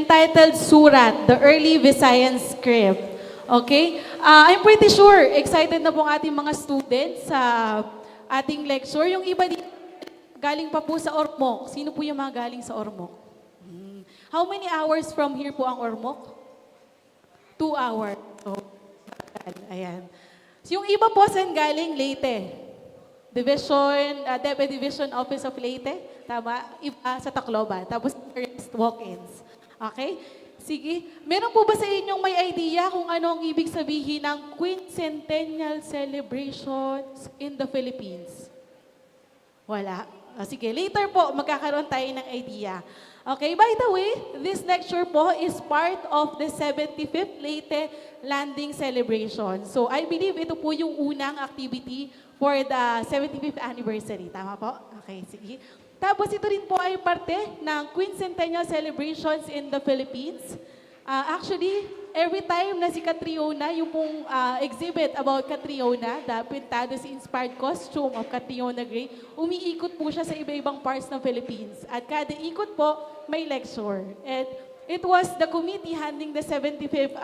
entitled Surat, the Early Visayan Script. Okay? I'm pretty sure, excited na po ang ating mga students sa ating lecture. Yung iba dito, galing pa po sa Ormoc. Sino po yung mga galing sa Ormoc? How many hours from here po ang Ormoc? 2 hours. So, ayan. So, yung iba po saan galing? Leyte. Deputy Division Office of Leyte. Tama? Iba sa Tacloban. Tapos, walk-ins. Okay? Sige. Meron po ba sa inyong may idea kung ano ang ibig sabihin ng Quincentennial Celebrations in the Philippines? Wala. Sige, later po, magkakaroon tayo ng idea. Okay, by the way, this lecture po is part of the 75th Leyte Landing Celebration. So, I believe ito po yung unang activity for the 75th anniversary. Tama po? Okay, sige. Tapos ito rin po ay parte ng Quincentennial Celebrations in the Philippines. Actually, every time na si Catriona, yung pong exhibit about Catriona, the Pintados Inspired Costume of Catriona Gray, umiikot po siya sa iba-ibang parts ng Philippines. At kada ikot po, may lecture. And it was the committee handling the 75th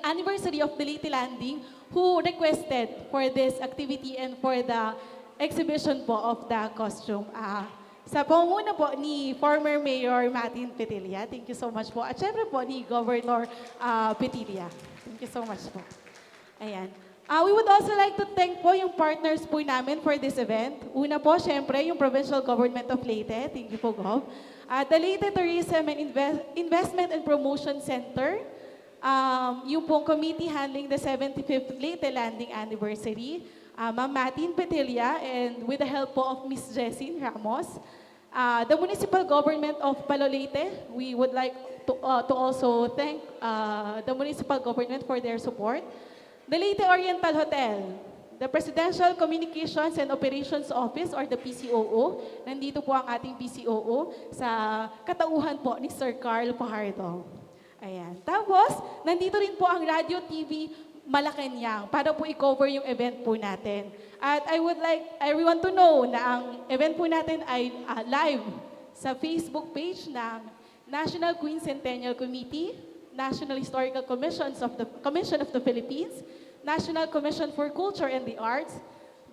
anniversary of the Leyte Landing who requested for this activity and for the exhibition po of the costume. Sa pangunguna po ni former Mayor Martin Petilla. Thank you so much po. At syempre po ni Governor Petilla. Thank you so much po. Ayan. We would also like to thank po yung partners po namin for this event. Una po, syempre, yung Provincial Government of Leyte. Thank you po, Gov. The Leyte Tourism and Investment and Promotion Center. Yung pong committee handling the 75th Leyte Landing Anniversary. Ma'am Martin Petilla, and with the help po of Miss Jessie Ramos. The Municipal Government of Palo Leyte, we would like to also thank the Municipal Government for their support. The Leyte Oriental Hotel, the Presidential Communications and Operations Office or the PCOO. Nandito po ang ating PCOO sa katauhan po ni Sir Carl Fajardo. Ayan. Tapos, nandito rin po ang Radio TV Malacañang para po i-cover yung event po natin. At I would like everyone to know na ang event po natin ay live sa Facebook page ng National Quincentennial Committee, National Historical Commission of the Philippines, National Commission for Culture and the Arts,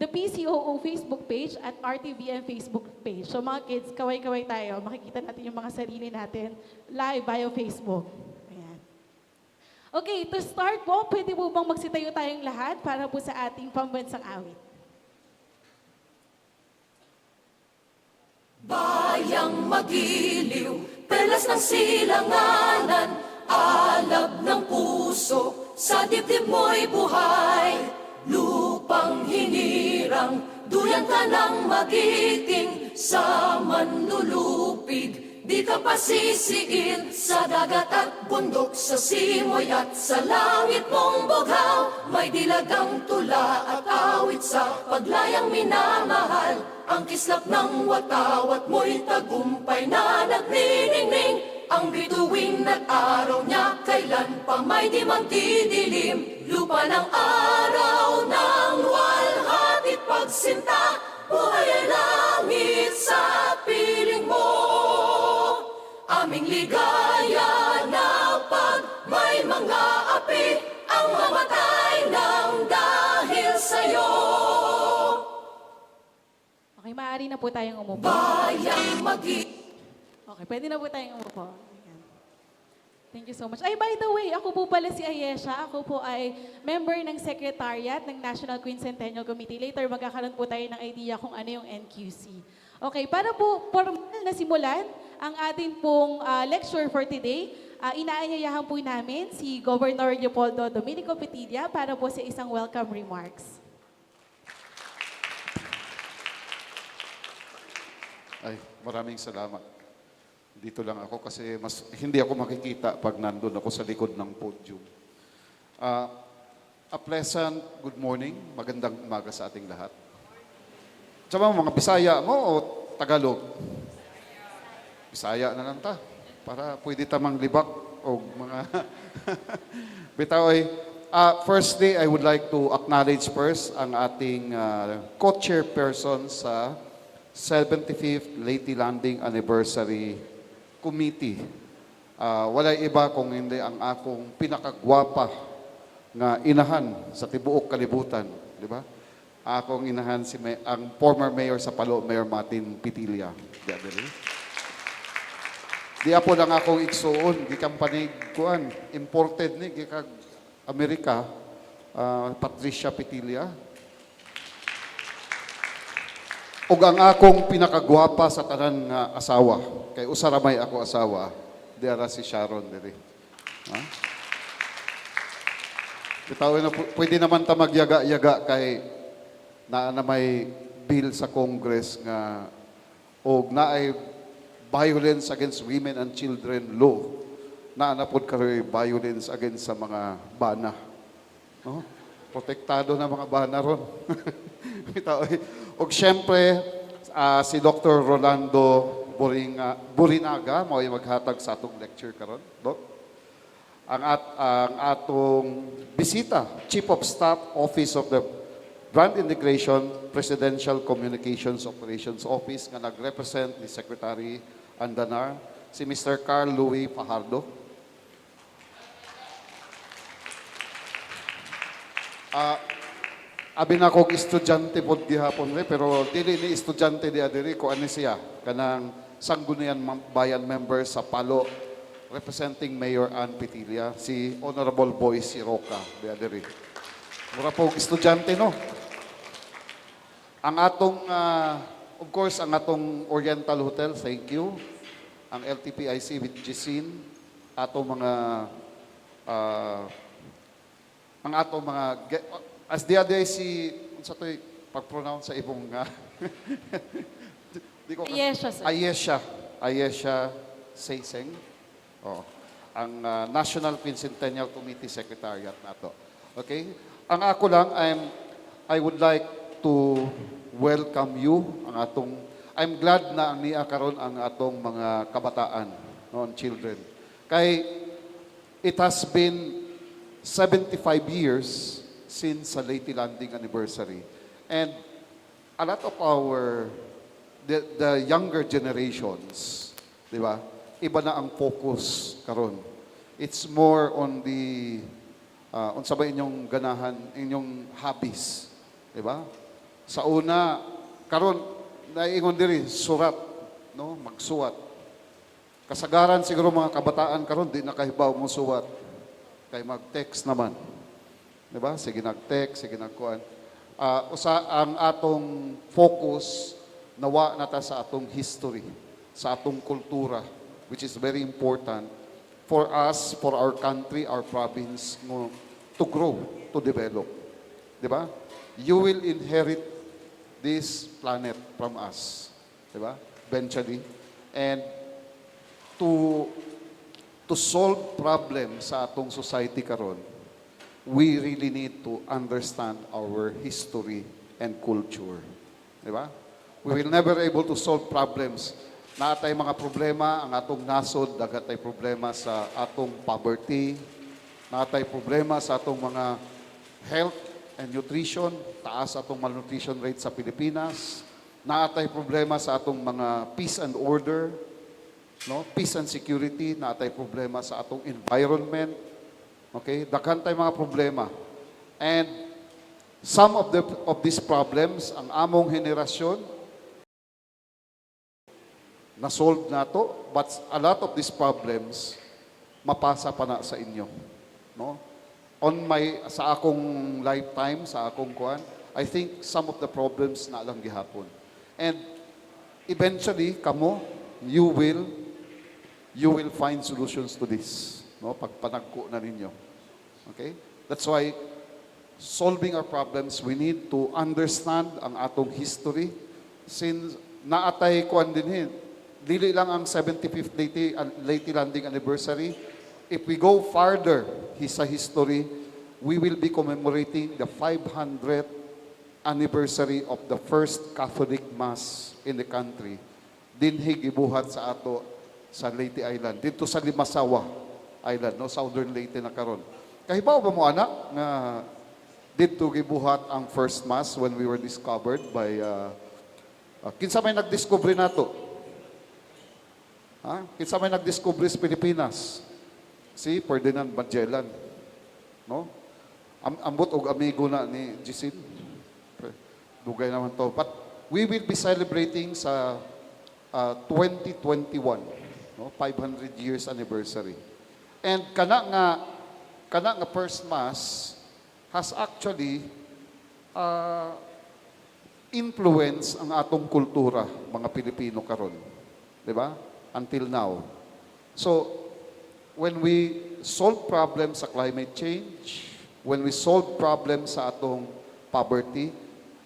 the PCOO Facebook page at RTVM Facebook page. So mga kids, kaway-kaway tayo. Makikita natin yung mga sarili natin live via Facebook. Okay, to start po, pwede po bang magsitayo tayong lahat para po sa ating pambansang awit? Bayang magiliw, perlas ng silanganan, alab ng puso, sa dibdib mo'y buhay. Lupang hinirang, duyan ka ng magiting, sa manlulupig. Di ka pasisiin sa dagat at bundok, sa simoy at sa langit mong bughaw. May dilagang tula at awit sa paglayang minamahal. Ang kislap ng watawat mo'y tagumpay na nagniningning. Ang bituin at araw niya kailan pa may di magdidilim. Lupa ng araw ng luwalhati pagsinta, buhay ay langit sa piling mo. Aming ligaya na pag may mga api ang mamatay ng dahil sa'yo. Okay, maaari na po tayong umupo. Bayang Okay, pwede na po tayong umupo. Ayan. Thank you so much. Ay, by the way, ako po pala si Ayesha. Ako po ay member ng Secretariat ng National Quincentennial Committee. Later, magkakaroon po tayo ng idea kung ano yung NQC. Okay, para po formal na simulan ang ating pong lecture for today, inaanyayahan po namin si Governor Leopoldo Dominico Petilla para po sa isang welcome remarks. Ay, maraming salamat. Dito lang ako kasi hindi ako makikita pag nandun ako sa likod ng podium. A pleasant good morning, magandang umaga sa ating lahat. Tsaka mga Bisaya mo o Tagalog? Bisaya na lang ta. Para pwede tamang libak o mga... Bitaw firstly, I would like to acknowledge first ang ating co-chairperson sa 75th Leyte Landing Anniversary Committee. walay iba kung hindi ang akong pinakagwapa nga inahan sa tibuok kalibutan, di ba? Akong inahan ang former mayor sa Palo, Mayor Martin Pitilla. Di apo lang akong igsuon, gikampanig kuan, imported ni gikag Amerika, Patricia Pitilla. Ug ang akong pinakagwapa sa tanan nga asawa, kay usaramay ako asawa, diara si Sharon diri. Ha? Bitawin na pwede naman ta magyaga-yaga kay na may bill sa Congress nga og naay violence against women and children law. Na pod karoy violence against sa mga bana. No? Protektado na mga bana ron. Og syempre, si Dr. Rolando Borrinaga, mo yung maghatag sa atong lecture karon, Doc. Ang atong bisita, Chief of Staff, Office of the Brand Integration, Presidential Communications Operations Office, nga nag-represent ni Secretary Andanar, si Mr. Carl Louis Fajardo. Abi na kong estudyante po gihapon pero dili ni estudyante di adiri ko ani siya kanang sanggunian bayan member sa Palo representing Mayor Ann Pitilla, si Honorable Boy Siroca di adiri. Mura po estudyante no. Ang atong of course ang atong Oriental Hotel, thank you. Ang LTPIC with Jisin, atong mga ang atong mga as the other si unsa toy pag-pronounce sa ibong di ko Ayesha, sir. Ayesha Seiseng. Oh, ang National Quincentennial Committee Secretariat nato. Okay? Ang ako lang I would like to welcome you ang atong I'm glad na ang niya karon ang atong mga kabataan, no, children. Kay it has been 75 years since sa Leyte landing anniversary. And a lot of the younger generations, di ba? Iba na ang focus karon. It's more on the unsa ba inyong ganahan, inyong hobbies, di ba? Sa una karon naiingon diri surat, no, magsuwat. Kasagaran siguro mga kabataan karon di na kahibaw mo suwat. Kay mag-text naman. Diba? Sige nag-text, sige nagkuan. Ang atong focus nawa nata sa atong history, sa atong kultura, which is very important for us, for our country, our province, to grow, to develop. Diba? You will inherit this planet from us. Diba? Eventually. And to solve problems sa atong society karon, we really need to understand our history and culture. Di ba? We will never able to solve problems. Naatay mga problema, ang atong nasod, dagatay problema sa atong poverty, naatay problema sa atong mga health and nutrition, taas atong malnutrition rate sa Pilipinas, naatay problema sa atong mga peace and order, no? Peace and security, naatay problema sa atong environment. Okay? Daghan tay mga problema. And some of these problems, ang among henerasyon, na-solve nato, but a lot of these problems, mapasa pa na sa inyo. No? Sa akong lifetime, sa akong kuan, I think some of the problems na lang gihapon. And eventually, you will find solutions to this. No, pagpanagko na ninyo. Okay? That's why solving our problems, we need to understand ang atong history. Since naatay kuan din dili lang ang 75th Leyte landing anniversary. If we go farther sa history, we will be commemorating the 500th anniversary of the first Catholic Mass in the country. Dinhi gibuhat sa ato sa Leyte Island, dito sa Limasawa Island, no, Southern Leyte na karon. Kahibaw ba mo anak na dito gibuhat ang first mass when we were discovered by kinsa may nagdiscover nato? Ha? Kinsa may nagdiscover sa Pilipinas? Si Ferdinand Magellan. No? Ambot og amigo na ni Jisin. Dugay naman to. But we will be celebrating sa 2021, no? 500 years anniversary. And kana nga first mass has actually influence ang atong kultura, mga Pilipino karon. 'Di ba? Until now. So, when we solve problems sa climate change, when we solve problems sa atong poverty,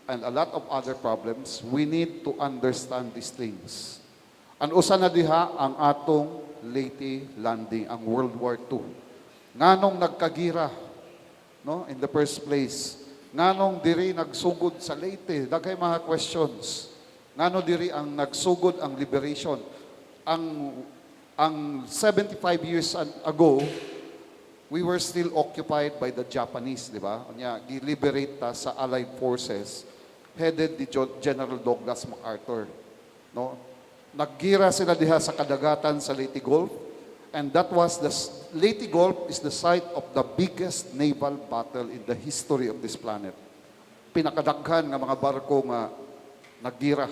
and a lot of other problems, we need to understand these things. Ang usa na diha ang atong Leyte landing, ang World War II. Nganong nagkagira, no, in the first place? Nganong diri nagsugod sa Leyte? Daghay mga questions. Ngano diri ang nagsugod ang liberation? Ang 75 years ago, we were still occupied by the Japanese, di ba? Nya gi-liberate ta sa Allied forces headed ni General Douglas MacArthur, no? Naggira sila diha sa kadagatan sa Leyte Gulf, and that was Leyte Gulf is the site of the biggest naval battle in the history of this planet. Pinakadaghan nga mga barko nga naggira.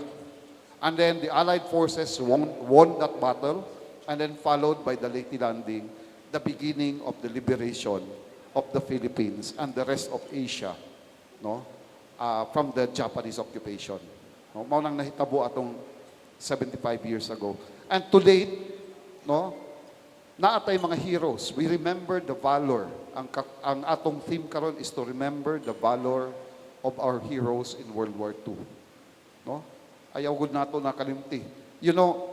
And then the Allied forces won that battle, and then followed by the Leyte landing, the beginning of the liberation of the Philippines and the rest of Asia, no, from the Japanese occupation. No, mao nang nahitabo atong 75 years ago. And to date, no, naatay mga heroes. We remember the valor. Ang atong theme karon is to remember the valor of our heroes in World War II. No? Ayaw gud nato nakalimti. You know,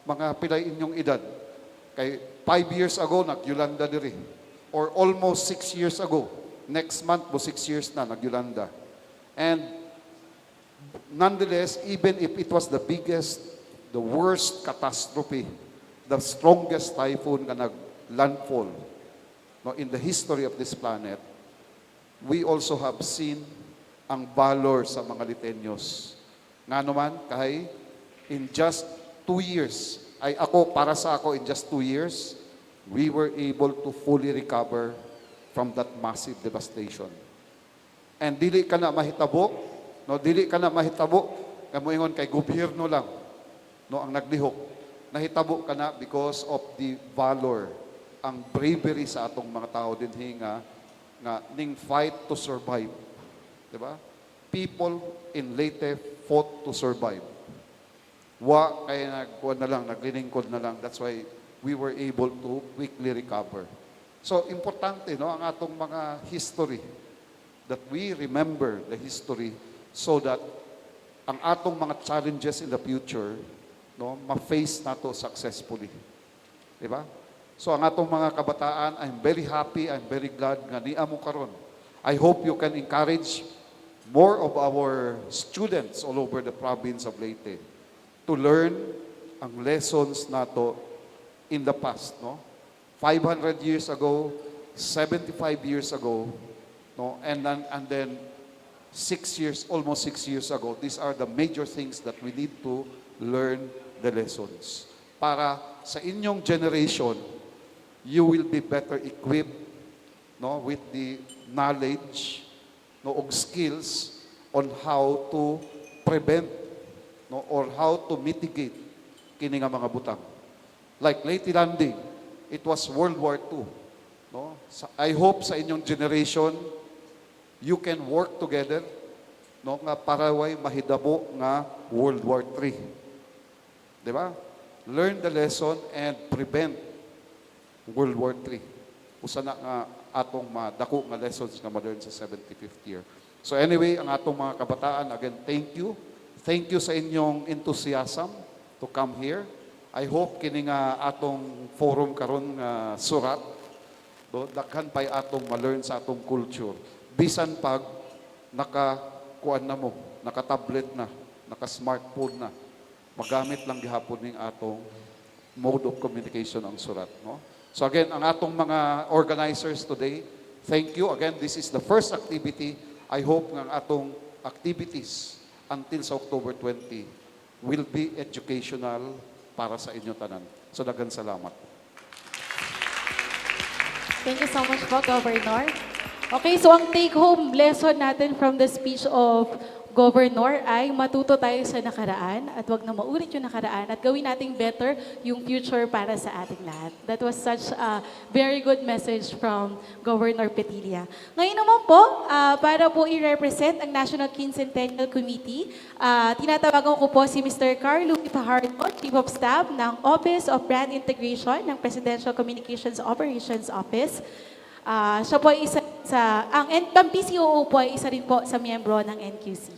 mga pilay inyong edad, kay 5 years ago, nagyulanda diri. Or almost 6 years ago. Next month po 6 years na, nagyulanda. And nonetheless, even if it was the biggest, the worst catastrophe, the strongest typhoon na naglandfall, no, in the history of this planet, we also have seen ang valor sa mga Liteños. Nga naman, kay in just 2 years, para sa ako, in just 2 years, we were able to fully recover from that massive devastation. And dili ka na mahitabo, no, dili ka na mahitabo, kamuingon kay gobyerno lang, no, ang naglihok. Nahitabo ka na because of the valor, ang bravery sa atong mga tao dinhi nga ning fight to survive. Diba? People in Leyte fought to survive. Kaya naglilingkod na lang. That's why we were able to quickly recover. So, importante, no, ang atong mga history, that we remember the history so that ang atong mga challenges in the future, no, ma-face nato successfully. Diba? So, ang atong mga kabataan, I'm very happy, I'm very glad nga niya mo karon. I hope you can encourage more of our students all over the province of Leyte to learn ang lessons nato in the past, no? 500 years ago, 75 years ago, no? And then 6 years, almost 6 years ago. These are the major things that we need to learn the lessons. Para sa inyong generation, you will be better equipped, no, with the knowledge, no, og skills on how to prevent, no, or how to mitigate kini nga mga butang. Like Leyte landing, it was World War II. No? I hope sa inyong generation, you can work together, no, nga paraway mahidabo nga World War III. Di ba? Learn the lesson and prevent World War III. Usa na nga atong madako nga lessons nga ma-learn sa 75th year. So anyway, ang atong mga kabataan, again, thank you. Thank you sa inyong enthusiasm to come here. I hope kini nga atong forum karon nga Surat, daghan pay atong ma-learn sa atong culture. Bisan pag naka-kuan na mo, naka-tablet na, naka-smartphone na, magamit lang gihapon ning atong mode of communication ang Surat, no? So again, ang atong mga organizers today, thank you. Again, this is the first activity. I hope nga ang atong activities until sa October 20 will be educational para sa inyo tanan. So daghang salamat. Thank you so much po, Governor. Okay, so ang take-home lesson natin from the speech of Governor ay matuto tayo sa nakaraan at wag na maulit yung nakaraan at gawin nating better yung future para sa ating lahat. That was such a very good message from Governor Petilla. Ngayon naman po, para po i-represent ang National Quincentennial Committee, tinatawagan ko po si Mr. Carlo Fajardo, Chief of Staff ng Office of Brand Integration ng Presidential Communications Operations Office. Siya po ay isa ang PCOO po ay isa rin po sa miyembro ng NQC.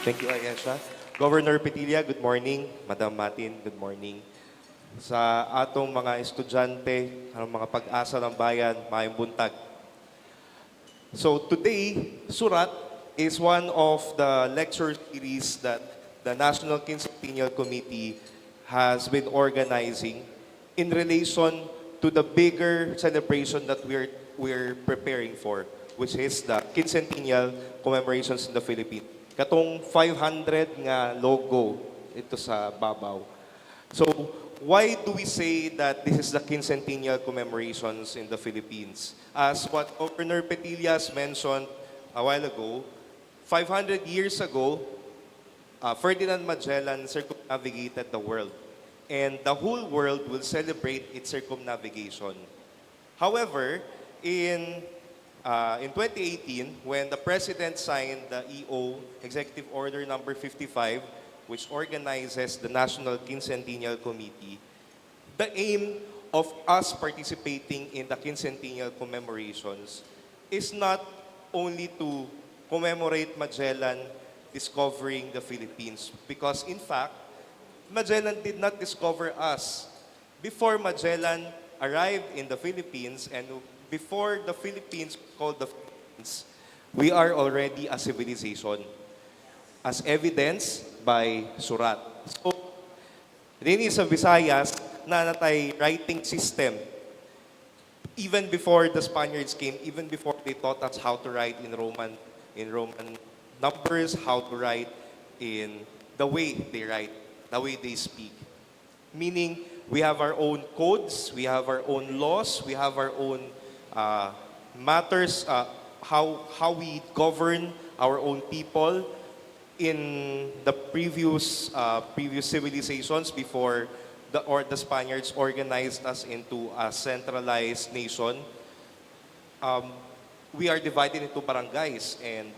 Thank you, Ayesha. Governor Petilla, good morning. Madam Martin, good morning. Sa atong mga estudyante, ang mga pag-asa ng bayan, mayong buntag. So today, Surat is one of the lecture series that the National Quincentennial Committee has been organizing in relation to the bigger celebration that we're preparing for, which is the Quincentennial Commemorations in the Philippines. Katong 500 nga logo ito sa babaw. So, why do we say that this is the Quincentennial Commemorations in the Philippines? As what Governor Petillas mentioned a while ago, 500 years ago, Ferdinand Magellan circumnavigated the world. And the whole world will celebrate its circumnavigation. However, in 2018, when the President signed the EO, Executive Order number 55, which organizes the National Quincentennial Committee, the aim of us participating in the Quincentennial Commemorations is not only to commemorate Magellan discovering the Philippines, because in fact, Magellan did not discover us. Before Magellan arrived in the Philippines and before the Philippines called the Philippines, we are already a civilization, as evidenced by Surat. So, rin sa Visayas, na natay writing system. Even before the Spaniards came, even before they taught us how to write in Roman numbers, how to write in the way they write, the way they speak. Meaning, we have our own codes, we have our own laws, we have our own matters, how we govern our own people in the previous civilizations before the Spaniards organized us into a centralized nation. We are divided into barangays and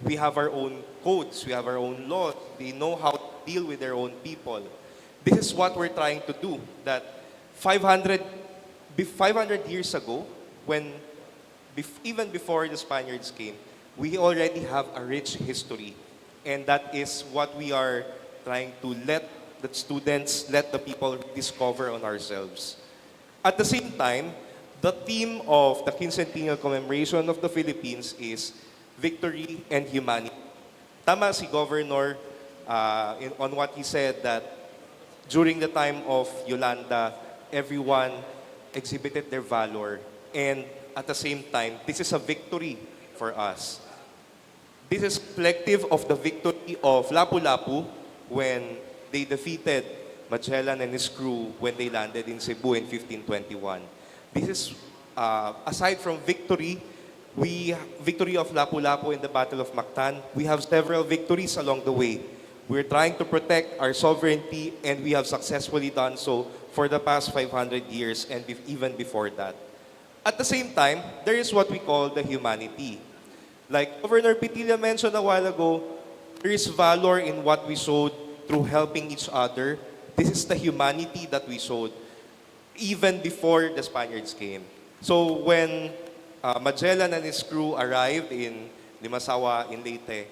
we have our own codes, we have our own laws. They know how to deal with their own people. This is what we're trying to do. That 500 years ago, even before the Spaniards came, we already have a rich history. And that is what we are trying to let the students, let the people discover on ourselves. At the same time, the theme of the Quincentennial Commemoration of the Philippines is victory and humanity. Tama si Governor on what he said that during the time of Yolanda, everyone exhibited their valor. And at the same time, this is a victory for us. This is collective of the victory of Lapu-lapu when they defeated Magellan and his crew when they landed in Cebu in 1521. This is, aside from victory of Lapu-lapu in the Battle of Mactan, we have several victories along the way. We're trying to protect our sovereignty and we have successfully done so for the past 500 years and even before that. At the same time, there is what we call the humanity. Like Governor Petilla mentioned a while ago, there is valor in what we showed through helping each other. This is the humanity that we showed even before the Spaniards came. So when Magellan and his crew arrived in Limasawa in Leyte,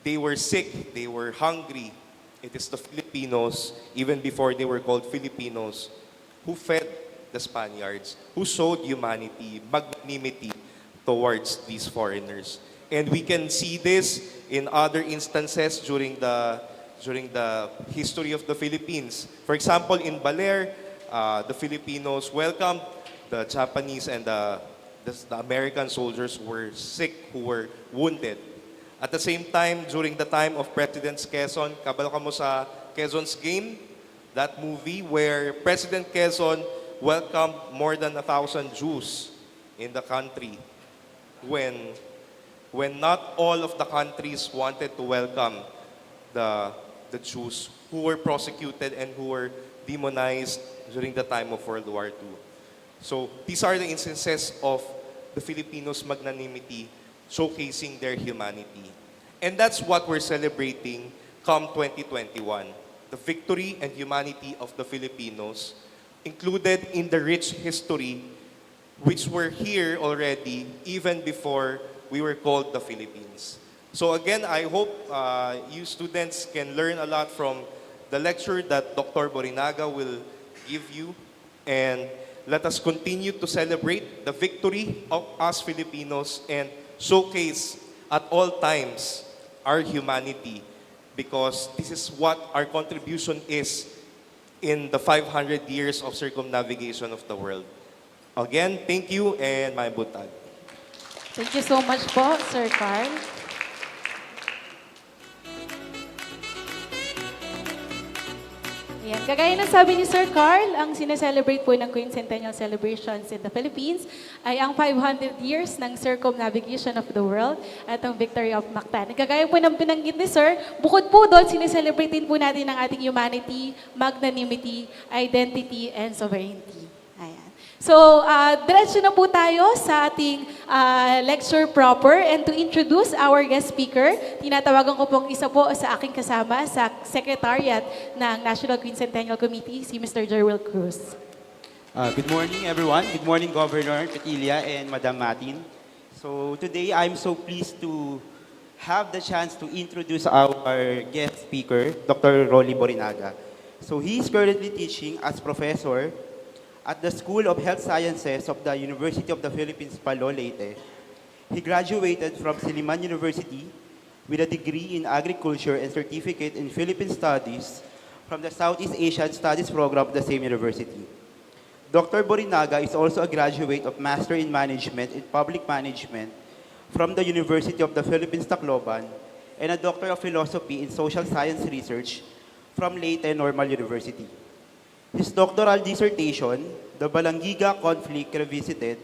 they were sick, they were hungry. It is the Filipinos, even before they were called Filipinos, who fed the Spaniards, who showed humanity, magnanimity towards these foreigners. And we can see this in other instances during the history of the Philippines. For example, in Baler, the Filipinos welcomed the Japanese and the American soldiers who were sick, who were wounded. At the same time, during the time of President Quezon, kabalo ka mo sa Quezon's Game, that movie where President Quezon welcomed more than 1,000 Jews in the country when not all of the countries wanted to welcome the Jews who were prosecuted and who were demonized during the time of World War II. So these are the instances of the Filipinos' magnanimity showcasing their humanity. And that's what we're celebrating come 2021. The victory and humanity of the Filipinos included in the rich history which were here already even before we were called the Philippines. So again, I hope you students can learn a lot from the lecture that Dr. Borrinaga will give you, and let us continue to celebrate the victory of us Filipinos and showcase at all times our humanity, because this is what our contribution is in the 500 years of circumnavigation of the world. Again, thank you and may buntag. Thank you so much po, Sir Carl. Ayan. Kagaya ng sabi ni Sir Carl, ang sineselebrate po ng Quincentennial Celebrations in the Philippines ay ang 500 years ng circumnavigation of the world at ang victory of Mactan. Kagaya po ng binanggit ni Sir, bukod po doon, sineselebrate din po natin ang ating humanity, magnanimity, identity, and sovereignty. Ayan. So, diretso na po tayo sa ating lecture proper, and to introduce our guest speaker, tinatawagan ko pong isa po sa aking kasama sa Secretariat ng National Quincentennial Committee, si Mr. Jerwil Cruz. Good morning, everyone. Good morning, Governor Petilia and Madam Matin. So today, I'm so pleased to have the chance to introduce our guest speaker, Dr. Rolly Borrinaga. So he is currently teaching as professor at the School of Health Sciences of the University of the Philippines, Palo, Leyte. He graduated from Silliman University with a degree in agriculture and certificate in Philippine Studies from the Southeast Asian Studies program of the same university. Dr. Borrinaga is also a graduate of Master in Management in Public Management from the University of the Philippines, Tacloban, and a Doctor of Philosophy in Social Science Research from Leyte Normal University. His doctoral dissertation, The Balangiga Conflict Revisited,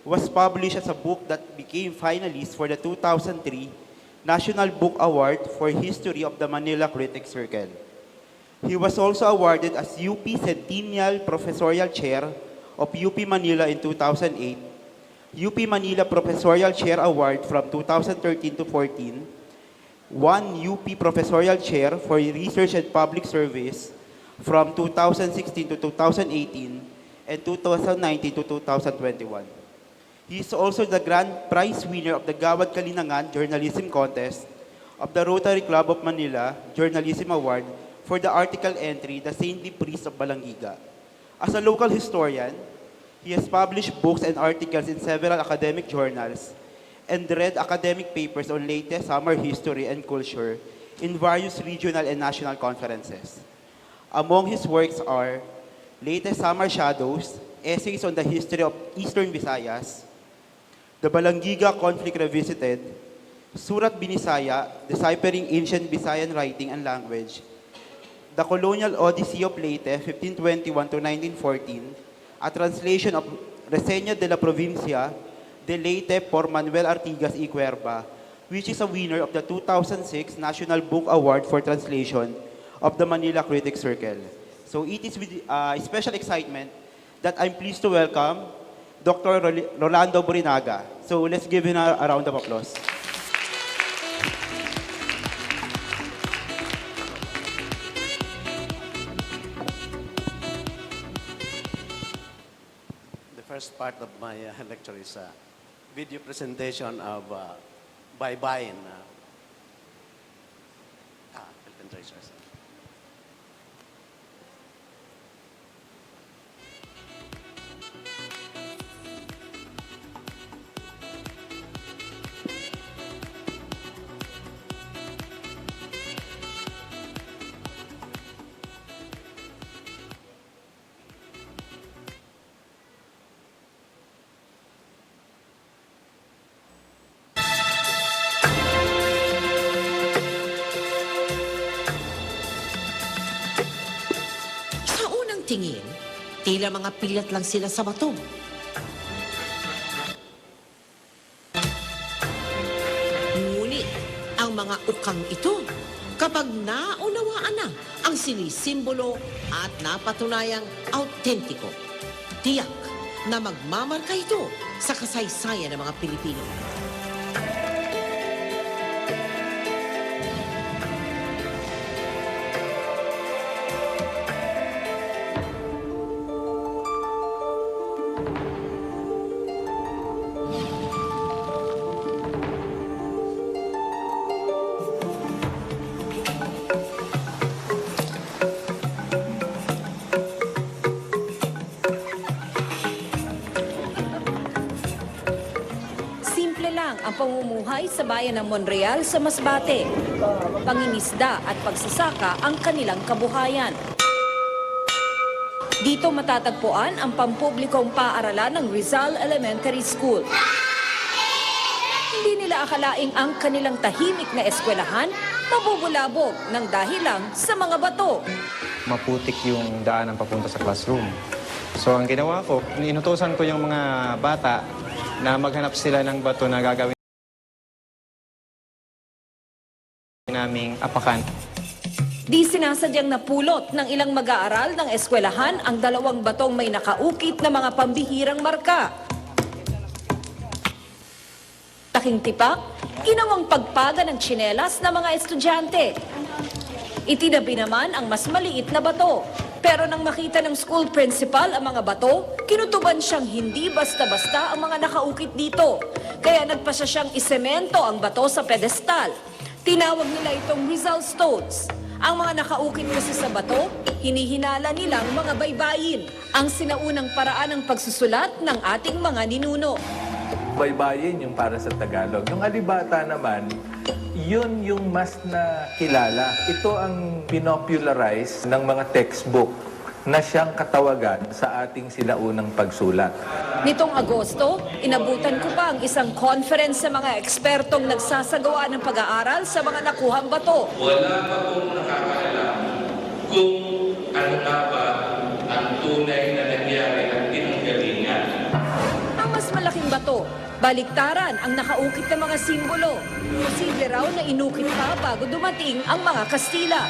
was published as a book that became finalist for the 2003 National Book Award for History of the Manila Critics Circle. He was also awarded as UP Centennial Professorial Chair of UP Manila in 2008, UP Manila Professorial Chair Award from 2013 to 14, one UP Professorial Chair for Research and Public Service from 2016 to 2018 and 2019 to 2021. He is also the grand prize winner of the Gawad Kalinangan Journalism Contest of the Rotary Club of Manila Journalism Award for the article entry, The Saintly Priest of Balangiga. As a local historian, he has published books and articles in several academic journals and read academic papers on Leyte summer history and culture in various regional and national conferences. Among his works are Leyte Summer Shadows, Essays on the History of Eastern Visayas, The Balangiga Conflict Revisited, Surat Binisaya, Deciphering Ancient Visayan Writing and Language, The Colonial Odyssey of Leyte, 1521 to 1914, a translation of Reseña de la Provincia de Leyte por Manuel Artigas y Cuerva, which is a winner of the 2006 National Book Award for Translation of the Manila Critics Circle. So it is with special excitement that I'm pleased to welcome Dr. Rolando Borrinaga. So let's give him a round of applause. The first part of my lecture is a video presentation of Baybayin, Philippine treasures. tingin, tila mga pilat lang sila sa bato. Ngunit, ang mga ukang ito, kapag naunawaan na ang sinisimbolo at napatunayang autentiko, tiyak na magmamarka ito sa kasaysayan ng mga Pilipino. Ang pamumuhay sa bayan ng Monreal sa Masbate. Pangingisda at pagsasaka ang kanilang kabuhayan. Dito matatagpuan ang pampublikong paaralan ng Rizal Elementary School. Hindi nila akalaing ang kanilang tahimik na eskwelahan mabubulabog ng dahil lang sa mga bato. Maputik yung daanan papunta sa classroom. So ang ginawa ko, inutusan ko yung mga bata na maghanap sila ng bato na gagawin naming apakan. Di sinasadyang napulot ng ilang mag-aaral ng eskwelahan ang dalawang batong may nakaukit na mga pambihirang marka. Taking tipak, ginawang pagpaga ng tsinelas ng mga estudyante. Itinabi naman ang mas maliit na bato. Pero nang makita ng school principal ang mga bato, kinutuban siyang hindi basta-basta ang mga nakaukit dito. Kaya nagpasya siyang isemento ang bato sa pedestal. Tinawag nila itong Rolando Stones. Ang mga nakaukit kasi sa bato, hinihinala nilang mga baybayin, ang sinaunang paraan ng pagsusulat ng ating mga ninuno. Baybayin yung para sa Tagalog. Yung alibata naman, yun yung mas nakilala. Ito ang pinopularize ng mga textbook na siyang katawagan sa ating sinaunang pagsulat. Nitong Agosto, inabutan ko pa ang isang conference sa mga ekspertong nagsasagawa ng pag-aaral sa mga nakuhang bato. Wala pa pong nakakaalam kung ano nga ba ang tunay na nangyari at pinanggalingan. Ang mas malaking bato, baliktaran ang nakaukit na mga simbolo. Posible raw na inukit pa bago dumating ang mga Kastila.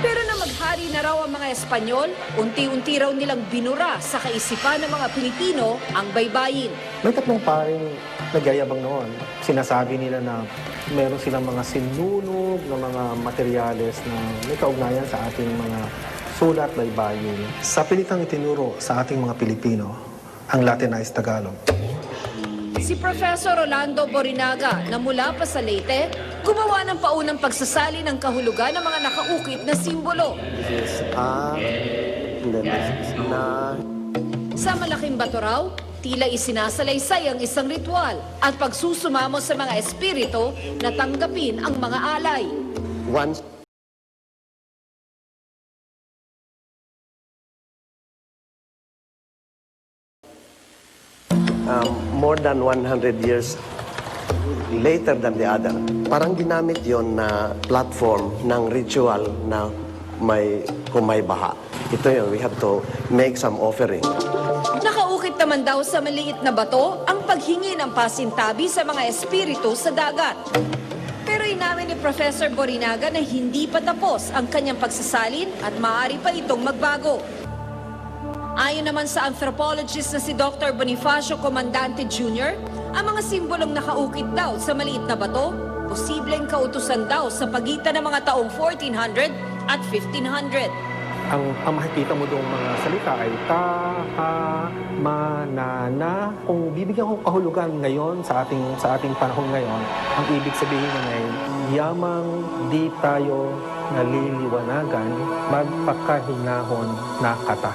Pero na maghari na raw ang mga Espanyol, unti-unti raw nilang binura sa kaisipan ng mga Pilipino ang baybayin. May tatlong paring nagyayabang noon. Sinasabi nila na meron silang mga sinunog na mga materyales na may kaugnayan sa ating mga sulat baybayin. Sa pilitang itinuro sa ating mga Pilipino, ang Latinized Tagalog. Si Professor Rolando Borrinaga na mula pa sa Leyte, gumawa ng paunang pagsasali ng kahulugan ng mga nakaukit na simbolo. This is A, then this is Na. Sa malaking bato raw, tila isinasalaysay ang isang ritual at pagsusumamo sa mga espiritu na tanggapin ang mga alay. Once more than 100 years later than the other. Parang ginamit yon na platform ng ritual na kung may baha. Ito yun, we have to make some offering. Nakaukit naman daw sa maliit na bato ang paghingi ng pasintabi sa mga espiritu sa dagat. Pero inamin ni Professor Borrinaga na hindi pa tapos ang kanyang pagsasalin at maaari pa itong magbago. Ayon naman sa anthropologist na si Dr. Bonifacio Comandante Jr., ang mga simbolong nakaukit daw sa maliit na bato, posibleng kautusan daw sa pagitan ng mga taong 1400 at 1500. ang makikita mo doong mga salita ay ta, ha, ma, na. Kung bibigyan ko kahulugan ngayon sa ating panahon ngayon, ang ibig sabihin nun ay yamang di tayo naliliwanagan, magpakahinahon na kata.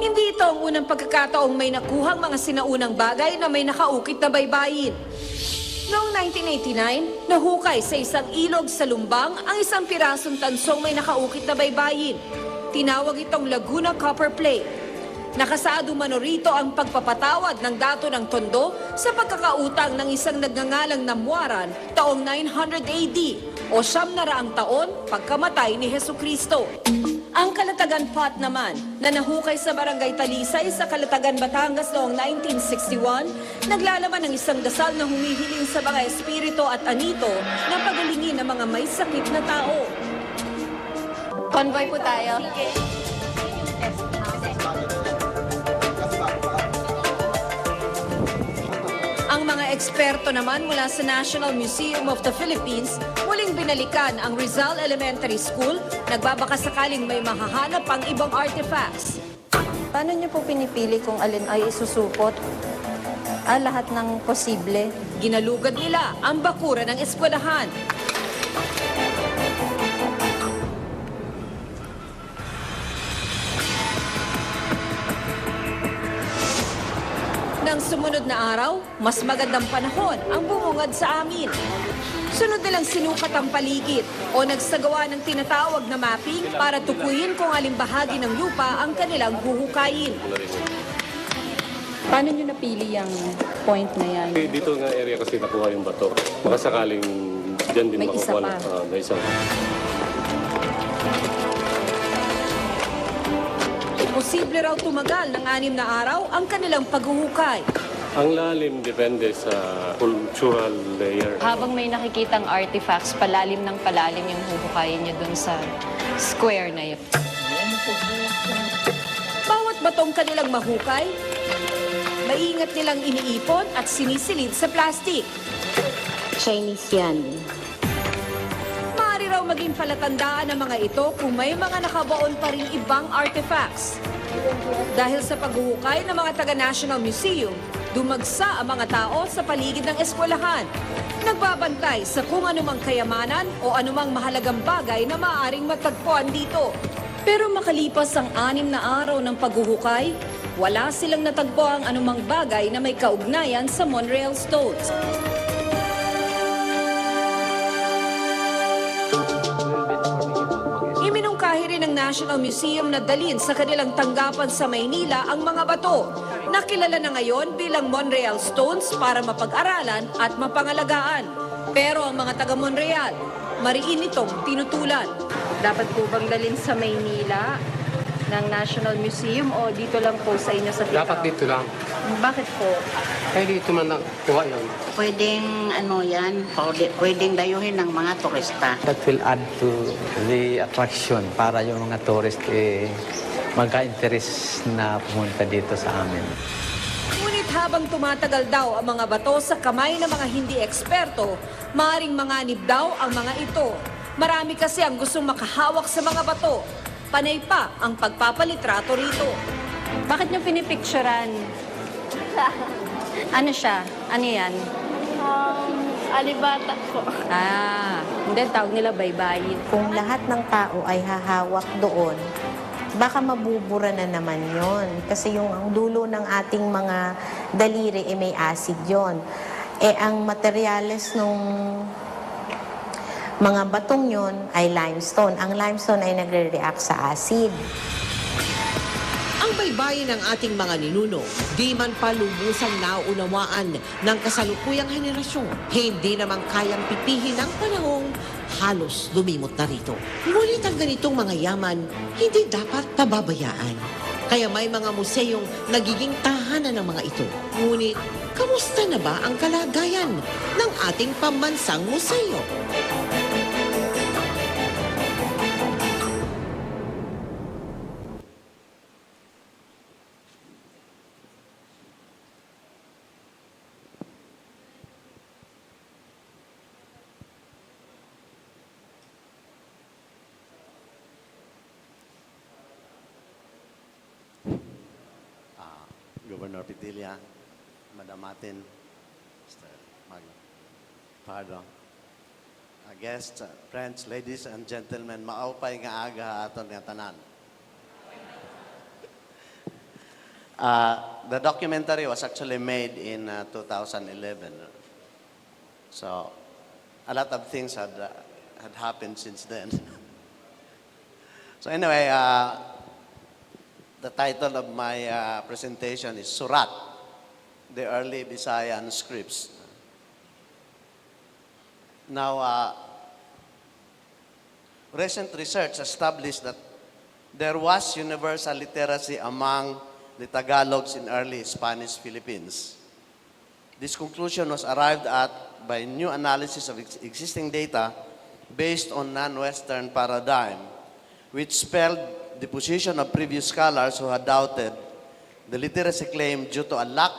Hindi ito ang unang pagkakataong may nakuhang mga sinaunang bagay na may nakaukit na baybayin. Noong 1989, nahukay sa isang ilog sa Lumbang ang isang pirasong tansong may nakaukit na baybayin. Tinawag itong Laguna Copper Plate. Nakasaad umano rito ang pagpapatawad ng dato ng Tondo sa pagkakautang ng isang nagngangalang Namuaran taong 900 AD o 900 taon pagkamatay ni Jesucristo. Ang Kalatakan Path naman, na nahukay sa Barangay Talisay sa Kalatagan, Batangas noong 1961, naglalaman ng isang dasal na humihiling sa mga espiritu at anito na pagalingin ng mga may sakit na tao. Convoy po tayo. Ang mga eksperto naman mula sa National Museum of the Philippines muling binalikan ang Rizal Elementary School, nagbabaka sakaling may mahahanap pang ibang artifacts. Paano niyo po pinipili kung alin ay isusupot? Lahat ng posible. Ginalugad nila ang bakura ng eskwelahan. Nang sumunod na araw, mas magandang panahon ang bumungad sa amin. Sunod nilang sinukat ang paligid o nagsagawa ng tinatawag na mapping para tukuyin kung aling bahagi ng lupa ang kanilang huhukayin. Paano niyo napili yung point na yan? Dito nga area kasi nakuha yung bato. Baka sakaling dyan din May isa makukuha. pa. May isa. Posible raw tumagal ng 6 na araw ang kanilang paghuhukay. Ang lalim depende sa cultural layer. Habang may nakikitang artifacts, palalim ng palalim yung huhukayin niyo dun sa square na yun. Bawat batong kanilang mahukay, maingat nilang iniipon at sinisilid sa plastic. Chinese yan. Maaari raw maging palatandaan ng mga ito kung may mga nakabaon pa rin ibang artifacts. Dahil sa paghuhukay ng mga taga-National Museum, dumagsa ang mga tao sa paligid ng eskwelahan. Nagbabantay sa kung anumang kayamanan o anumang mahalagang bagay na maaaring matagpuan dito. Pero makalipas ang 6 na araw ng paghuhukay, wala silang natagpo ang anumang bagay na may kaugnayan sa Monreal Stones. Iminungkahi rin ng National Museum na dalhin sa kanilang tanggapan sa Maynila ang mga bato na kilala na ngayon bilang Monreal Stones para mapag-aralan at mapangalagaan. Pero ang mga taga Monreal, mariin itong tinutulan. Dapat po bang dalhin sa Maynila ng National Museum o dito lang po sa inyo sa Tita? Dapat dito lang. Bakit po? Kaya dito man nakuha yun. Pwedeng pwedeng dayuhin ng mga turista. That will add to the attraction para yung mga tourist magka-interest na pumunta dito sa amin. Ngunit habang tumatagal daw ang mga bato sa kamay ng mga hindi eksperto, maaaring manganib daw ang mga ito. Marami kasi ang gustong makahawak sa mga bato. Panay pa ang pagpapalitrato rito. Bakit niyo pinipicturean? Ano siya? Ano yan? Alibata po. Hindi, tawag nila baybayin. Kung lahat ng tao ay hahawak doon, baka mabubura na naman yon. Kasi yung ang dulo ng ating mga daliri may acid yon. Ang materyales nung mga batong yon ay limestone. Ang limestone ay nagre-react sa acid. Ang baybayin ng ating mga ninuno, di man pa lubusang nauunawaan ng kasalukuyang henerasyon. Hindi naman kayang pipihin ng panahong halos lumimot na rito. Ngunit ang ganitong mga yaman, hindi dapat pababayaan. Kaya may mga museyong nagiging tahanan ng mga ito. Ngunit, kamusta na ba ang kalagayan ng ating pambansang museo? Governor Petilia, Madam Martin, Mr. Pardo, guests, friends, ladies and gentlemen, maupay nga aga aton nga tanan. The documentary was actually made in 2011. So, a lot of things had happened since then. So anyway, the title of my presentation is Surat, the early Visayan scripts. Now, recent research established that there was universal literacy among the Tagalogs in early Spanish Philippines. This conclusion was arrived at by new analysis of existing data based on non-Western paradigm, which spelled the position of previous scholars who had doubted the literacy claim due to a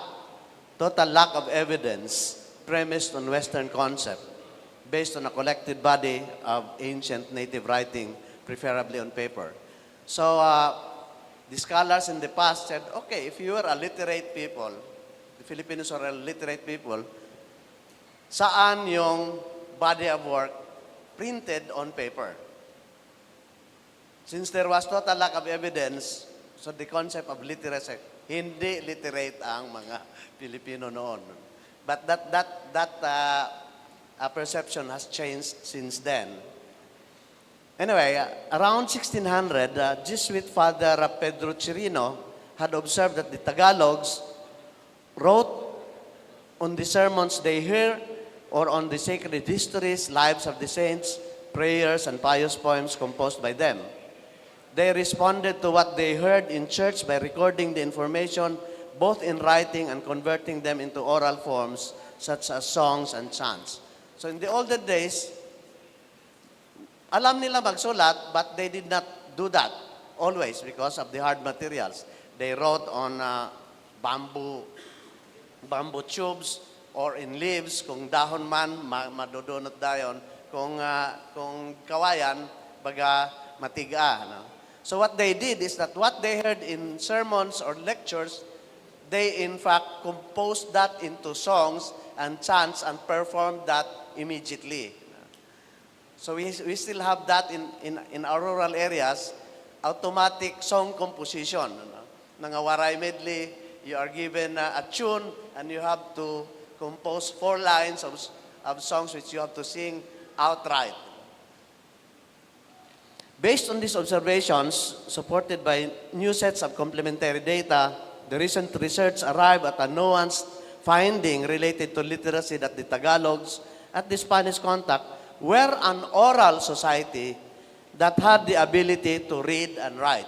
total lack of evidence premised on Western concept, based on a collected body of ancient native writing, preferably on paper. So the scholars in the past said, okay, if you are a literate people, the Filipinos are a literate people, saan yung body of work printed on paper? Since there was total lack of evidence, so the concept of literacy, hindi literate ang mga Pilipino noon. But that perception has changed since then. Anyway, around 1600, Jesuit Father Pedro Chirino had observed that the Tagalogs wrote on the sermons they hear or on the sacred histories, lives of the saints, prayers, and pious poems composed by them. They responded to what they heard in church by recording the information both in writing and converting them into oral forms such as songs and chants. So in the olden days, alam nila magsulat, but they did not do that always because of the hard materials. They wrote on bamboo tubes or in leaves. Kung dahon man, madudunot dayon. Kung kawayan, baga matiga. No? So what they did is that what they heard in sermons or lectures, they in fact composed that into songs and chants and performed that immediately. So we still have that in our rural areas, automatic song composition. Nangawaray medley, you are given a tune and you have to compose 4 lines of songs which you have to sing outright. Based on these observations, supported by new sets of complementary data, the recent research arrived at a nuanced finding related to literacy that the Tagalogs at the Spanish contact were an oral society that had the ability to read and write.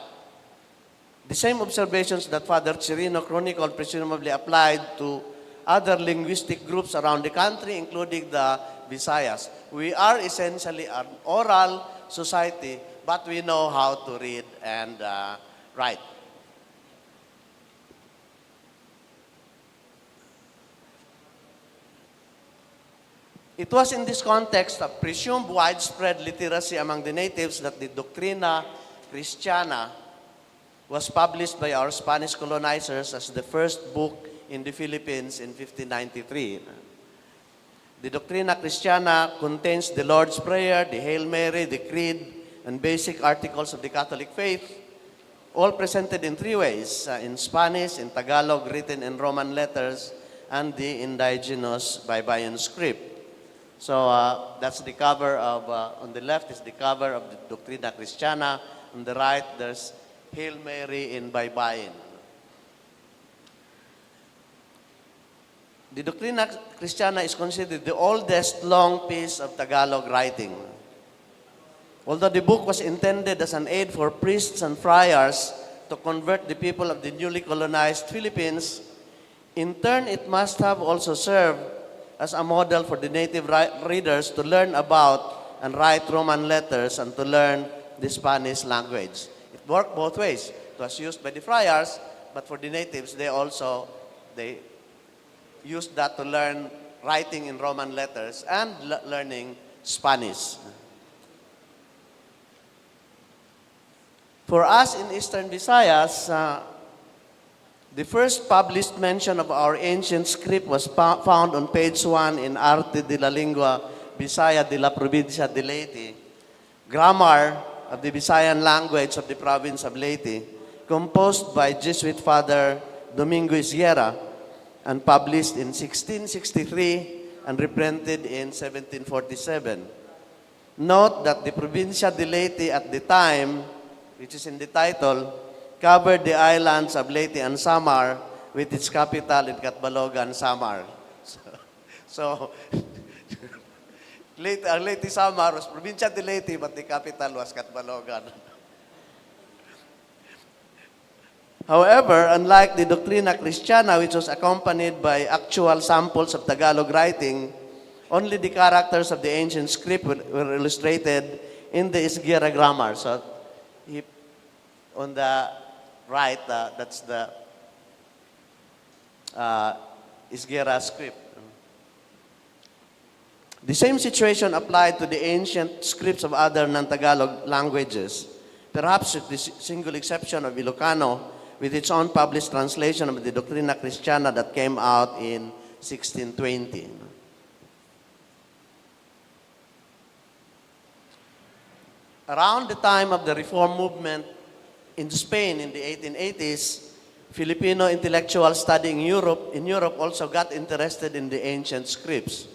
The same observations that Father Chirino chronicled presumably applied to other linguistic groups around the country, including the Visayas. We are essentially an oral society, but we know how to read and write. It was in this context of presumed widespread literacy among the natives that the Doctrina Christiana was published by our Spanish colonizers as the first book in the Philippines in 1593. The Doctrina Christiana contains the Lord's Prayer, the Hail Mary, the Creed, and basic articles of the Catholic faith, all presented in 3 ways, in Spanish, in Tagalog, written in Roman letters, and the indigenous Baybayin script. So that's the cover of, on the left is the cover of the Doctrina Christiana. On the right, there's Hail Mary in Baybayin. The Doctrina Christiana is considered the oldest long piece of Tagalog writing. Although the book was intended as an aid for priests and friars to convert the people of the newly colonized Philippines, in turn it must have also served as a model for the native readers to learn about and write Roman letters and to learn the Spanish language. It worked both ways. It was used by the friars, but for the natives, they used that to learn writing in Roman letters and learning Spanish. For us in Eastern Visayas, the first published mention of our ancient script was found on page 1 in Arte de la Lingua Bisaya de la Provincia de Leyte, Grammar of the Visayan language of the Province of Leyte, composed by Jesuit Father Domingo Isguera and published in 1663 and reprinted in 1747. Note that the Provincia de Leyte at the time, which is in the title, covered the islands of Leyte and Samar with its capital in Catbalogan, Samar. So Leyte Samar was Provincia de Leyte, but the capital was Catbalogan. However, unlike the Doctrina Christiana, which was accompanied by actual samples of Tagalog writing, only the characters of the ancient script were illustrated in the Isgira grammar. So, on the right, that's the Isgira script. The same situation applied to the ancient scripts of other non-Tagalog languages, perhaps with the single exception of Ilocano, with its own published translation of the Doctrina Christiana that came out in 1620. Around the time of the Reform movement in Spain in the 1880s, Filipino intellectuals studying in Europe also got interested in the ancient scripts.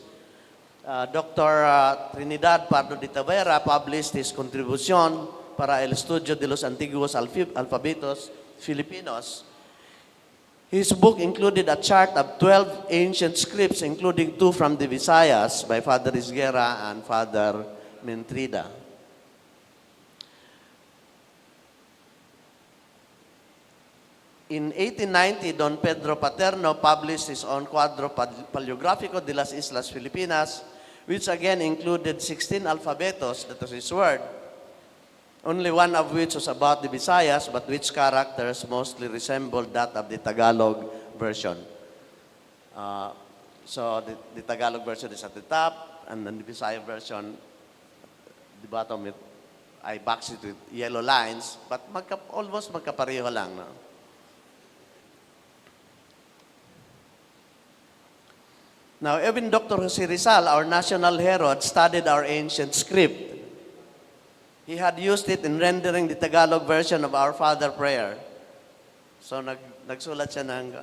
Dr. Trinidad Pardo de Tavera published his Contribución para el Estudio de los Antiguos Alfabetos Filipinos. His book included a chart of 12 ancient scripts, including 2 from the Visayas by Father Isguera and Father Mentrida. In 1890, Don Pedro Paterno published his own Cuadro Paleográfico de las Islas Filipinas, which again included 16 alphabetos, that was his word, only one of which was about the Visayas, but which characters mostly resembled that of the Tagalog version. So the Tagalog version is at the top, and then the Visaya version, the bottom, I boxed it with yellow lines, but almost magkapareho lang. No? Now, even Dr. Jose Rizal, our national hero, had studied our ancient script. He had used it in rendering the Tagalog version of Our Father prayer. So, nagsulat siya ng...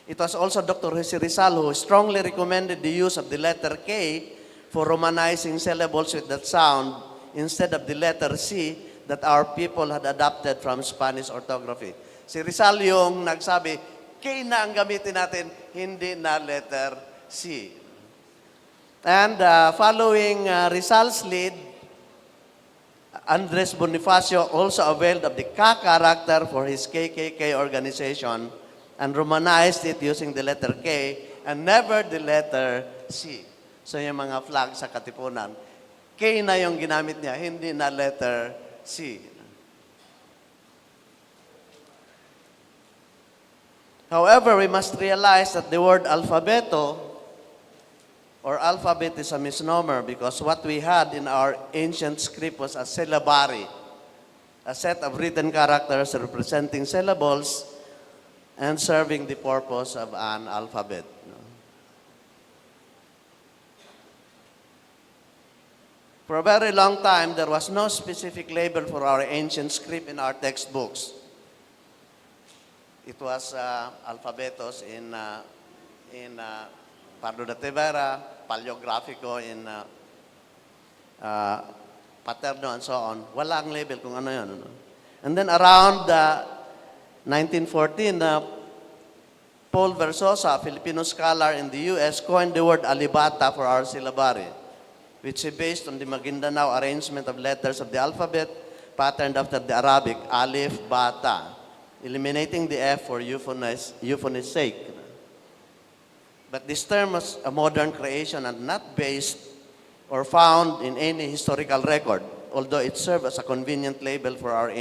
It was also Dr. Jose Rizal who strongly recommended the use of the letter K for romanizing syllables with that sound instead of the letter C that our people had adopted from Spanish orthography. Si Rizal yung nagsabi, K na ang gamitin natin, hindi na letter C. And following Rizal's lead, Andres Bonifacio also availed of the Ka character for his KKK organization and romanized it using the letter K and never the letter C. So yung mga flag sa Katipunan, K na yung ginamit niya, hindi na letter C. However, we must realize that the word alfabeto or alphabet is a misnomer because what we had in our ancient script was a syllabary, a set of written characters representing syllables and serving the purpose of an alphabet. For a very long time, there was no specific label for our ancient script in our textbooks. It was alphabetos in Pardo de Tavera, Paleográfico in Paterno and so on. Walang label kung ano yun. Ano? And then around 1914, Paul Versosa, a Filipino scholar in the U.S., coined the word alibata for our syllabary, which is based on the Maguindanao arrangement of letters of the alphabet, patterned after the Arabic, alif, bata, eliminating the F for euphony's sake. But this term was a modern creation and not based or found in any historical record, although it served as a convenient label for our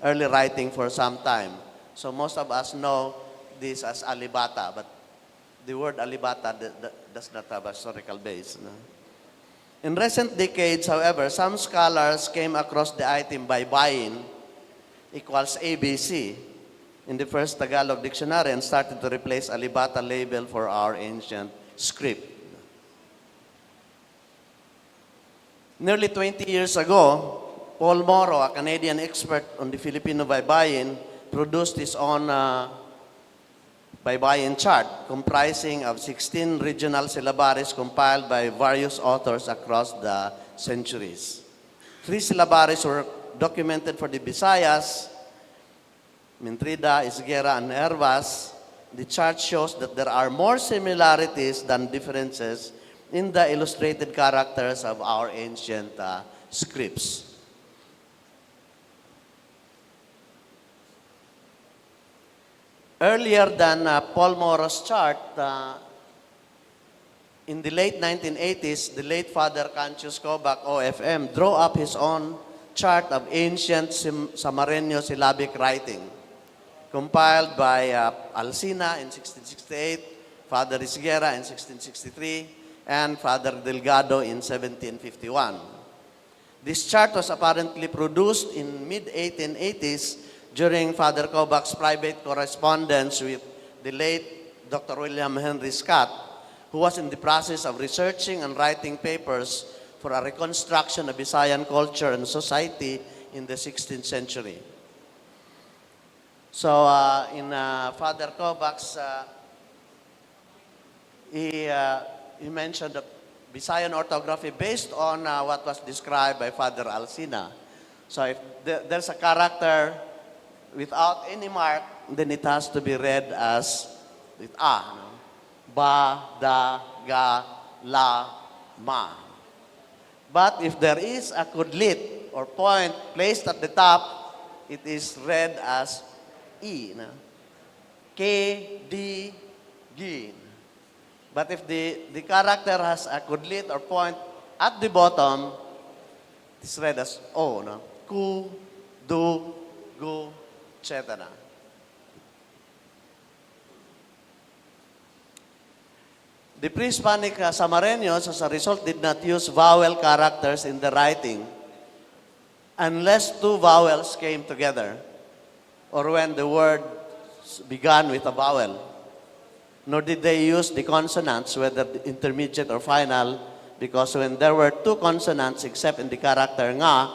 early writing for some time. So most of us know this as alibata, but the word alibata does not have a historical base. No? In recent decades, however, some scholars came across the item baybayin equals ABC in the first Tagalog dictionary and started to replace alibata label for our ancient script. Nearly 20 years ago, Paul Moro, a Canadian expert on the Filipino baybayin, produced his own baybayin chart comprising of 16 regional syllabaries compiled by various authors across the centuries. 3 syllabaries were documented for the Visayas, Mentrida, Isguera, and Hervas. The chart shows that there are more similarities than differences in the illustrated characters of our ancient scripts. Earlier than Paul Moro's chart, in the late 1980s, the late Father Cancius Cobac, OFM, drew up his own chart of ancient Samareño syllabic writing, compiled by Alsina in 1668, Father Isguera in 1663, and Father Delgado in 1751. This chart was apparently produced in mid-1880s during Father Kobac's private correspondence with the late Dr. William Henry Scott, who was in the process of researching and writing papers for a reconstruction of Visayan culture and society in the 16th century. So in Father Kobac's, he mentioned the Visayan orthography based on what was described by Father Alsina. So if there's a character without any mark, then it has to be read as with A. No? Ba, da, ga, la, ma. But if there is a kudlit or point placed at the top, it is read as E. No? K, D, G. But if the character has a kudlit or point at the bottom, it's read as O. No? Ku, du, gu, etc. The pre-Hispanic Samareños, as a result, did not use vowel characters in the writing unless two vowels came together or when the word began with a vowel. Nor did they use the consonants, whether intermediate or final, because when there were two consonants except in the character nga,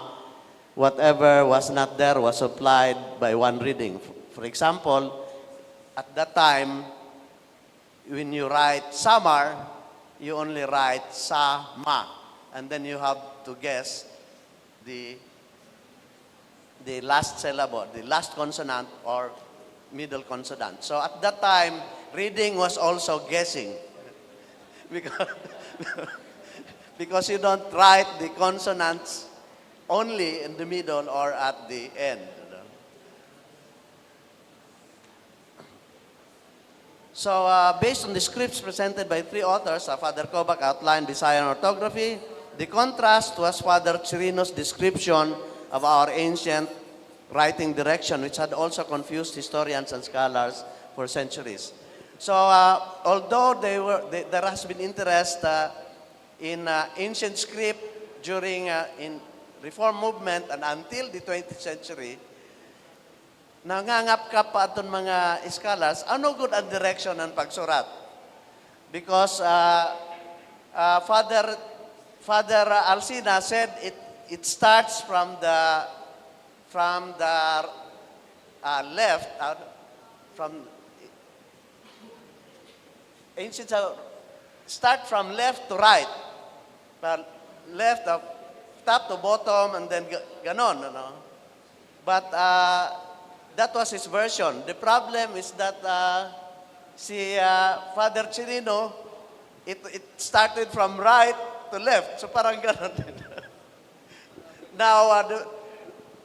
whatever was not there was supplied by one reading. For example, at that time, when you write samar, you only write sa-ma, and then you have to guess the last syllable, the last consonant or middle consonant. So at that time, reading was also guessing because you don't write the consonants only in the middle or at the end. So based on the scripts presented by three authors, Father Cobac outlined Visayan orthography. The contrast was Father Chirino's description of our ancient writing direction, which had also confused historians and scholars for centuries. So although there has been interest in ancient script during in Reform movement and until the 20th century, nangangap ka pa itong mga scholars, ano good ang direction ng pagsurat? Because Father Alsina said it starts from the left, from ancient, start from left to right, left of top to bottom, and then ganon, no? But that was his version. The problem is that si Father Chirino, it started from right to left. So parang ganon din. Now,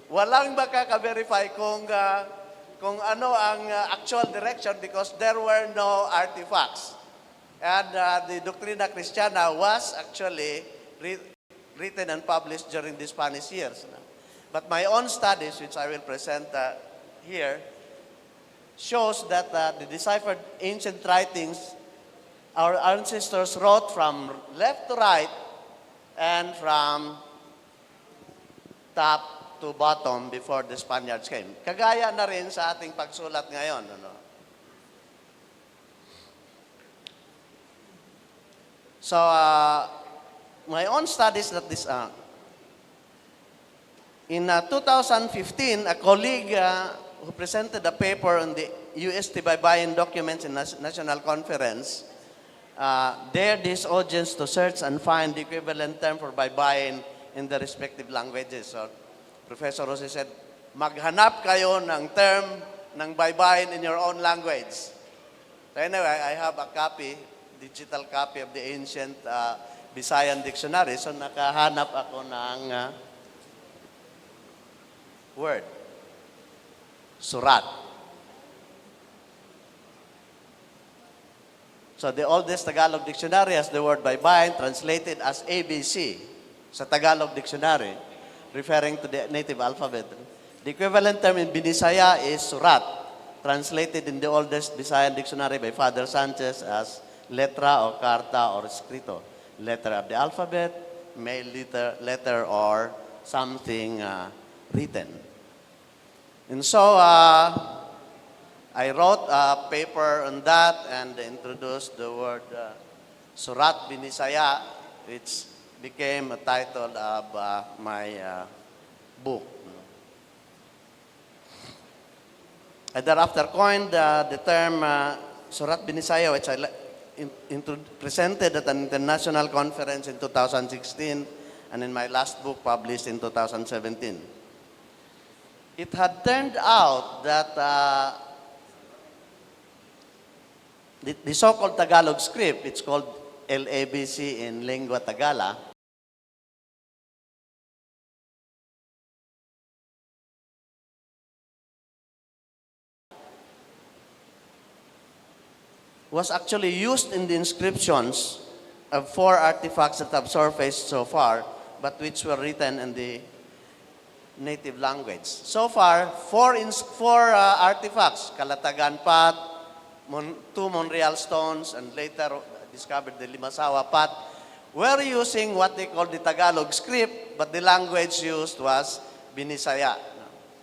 walang makaka-verify kung ano ang actual direction because there were no artifacts. And the Doctrina Christiana was actually written and published during the Spanish years. But my own studies, which I will present here, shows that the deciphered ancient writings, our ancestors wrote from left to right and from top to bottom before the Spaniards came. Kagaya na rin sa ating pagsulat ngayon. Ano? So, my own studies that this, in 2015, a colleague who presented a paper on the UST Baybayin documents in National Conference dared his audience to search and find the equivalent term for Baybayin in the respective languages. So, Professor Jose said, maghanap kayo ng term ng Baybayin in your own language. So anyway, I have a copy, digital copy of the ancient Visayan dictionary. So nakahanap ako ng word. Surat. So the oldest Tagalog dictionary has the word baybayin translated as ABC sa Tagalog dictionary, referring to the native alphabet. The equivalent term in Binisaya is Surat, translated in the oldest Visayan dictionary by Father Sanchez as letra or carta or escrito, letter of the alphabet, male letter or something written. And so I wrote a paper on that and introduced the word Surat Binisaya, which became a title of my book. I thereafter coined the term Surat Binisaya, which I presented at an international conference in 2016 and in my last book published in 2017. It had turned out that the so-called Tagalog script, it's called LABC in Lingua Tagala, was actually used in the inscriptions of 4 artifacts that have surfaced so far, but which were written in the native language. So far, 4 artifacts, Kalatakan Path, 2 Monreal Stones, and later discovered the Limasawa Path, were using what they call the Tagalog script, but the language used was Binisaya,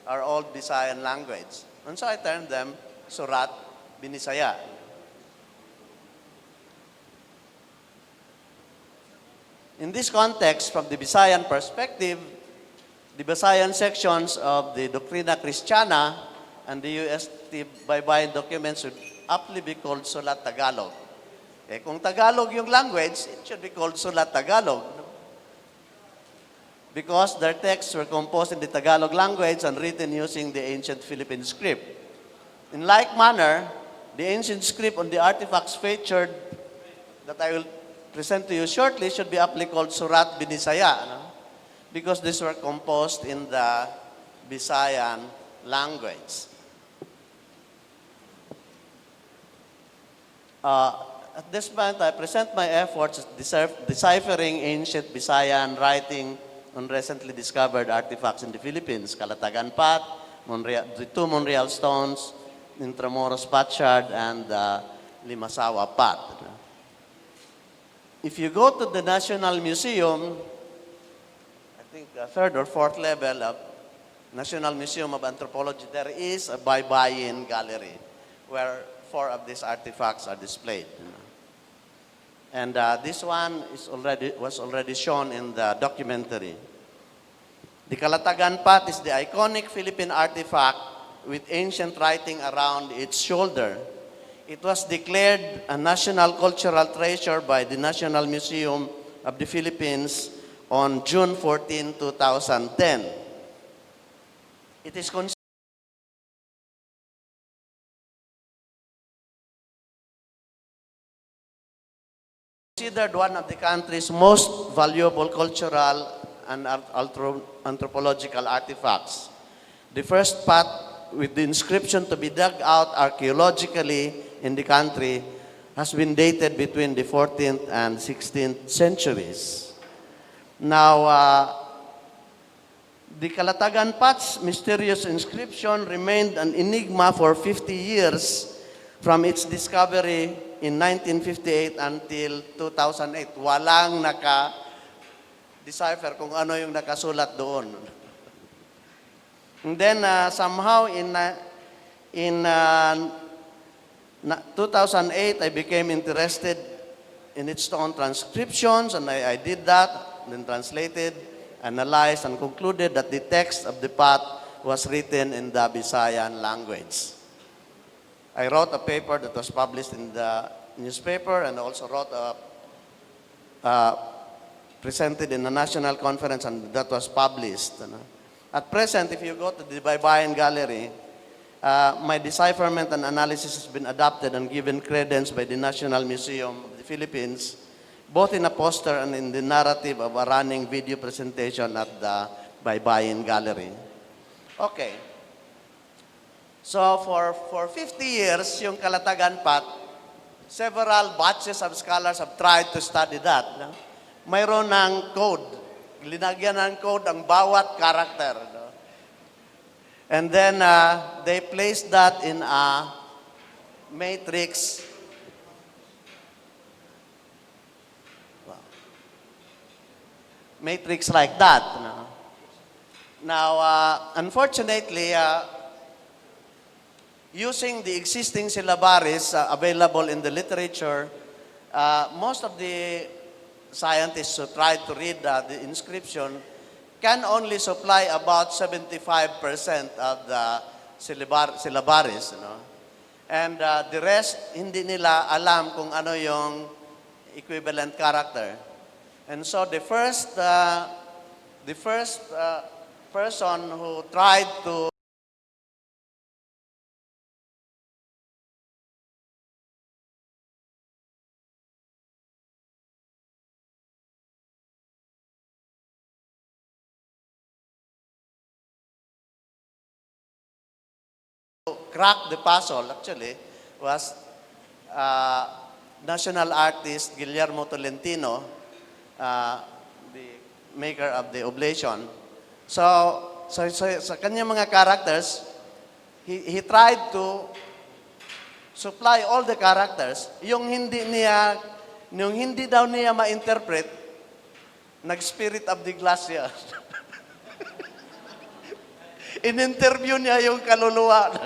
our old Visayan language. And so I termed them Surat Binisaya. In this context, from the Visayan perspective, the Visayan sections of the Doctrina Christiana and the UST Baybayin documents should aptly be called Sulat Tagalog. Kung Tagalog yung language, it should be called Sulat Tagalog. Because their texts were composed in the Tagalog language and written using the ancient Philippine script. In like manner, the ancient script on the artifacts featured that I will present to you shortly should be aptly called Surat Binisaya, because these were composed in the Visayan language. At this point, I present my efforts deciphering ancient Visayan writing on recently discovered artifacts in the Philippines, Kalatakan Path, the 2 Monreal Stones, Intramuros Potsherd, and Limasawa Path. If you go to the National Museum, I think 3rd or 4th level of National Museum of Anthropology, there is a baybayin gallery where 4 of these artifacts are displayed. And this one was already shown in the documentary. The Kalatakan Path is the iconic Philippine artifact with ancient writing around its shoulder. It was declared a national cultural treasure by the National Museum of the Philippines on June 14, 2010. It is considered one of the country's most valuable cultural and anthropological artifacts. The first path with the inscription to be dug out archaeologically in the country has been dated between the 14th and 16th centuries. Now, the Kalatakan Path's mysterious inscription remained an enigma for 50 years from its discovery in 1958 until 2008. Walang naka-decipher kung ano yung nakasulat doon. And then somehow in 2008, I became interested in its stone transcriptions, and I did that, then translated, analyzed, and concluded that the text of the path was written in the Visayan language. I wrote a paper that was published in the newspaper, and also wrote presented in a national conference, and that was published. At present, if you go to the Baybayin Gallery, my decipherment and analysis has been adopted and given credence by the National Museum of the Philippines, both in a poster and in the narrative of a running video presentation at the Baybayin Gallery. Okay. So for 50 years, yung Kalatakan Path, several batches of scholars have tried to study that. No? Mayroon ng code. Linagyan ng code ang bawat karakter. No? And then they placed that in a matrix. Matrix like that. No? Now, unfortunately, using the existing syllabaries available in the literature, most of the scientists who tried to read the inscription can only supply about 75% of the syllabaries. You know? And the rest, hindi nila alam kung ano yung equivalent character. And so the first person who tried to crack the puzzle, actually, was national artist Guillermo Tolentino, the maker of the oblation. So sa kanyang mga characters, he tried to supply all the characters. Yung hindi daw niya ma-interpret, nag-spirit of the glass siya. In-interview niya yung kaluluwa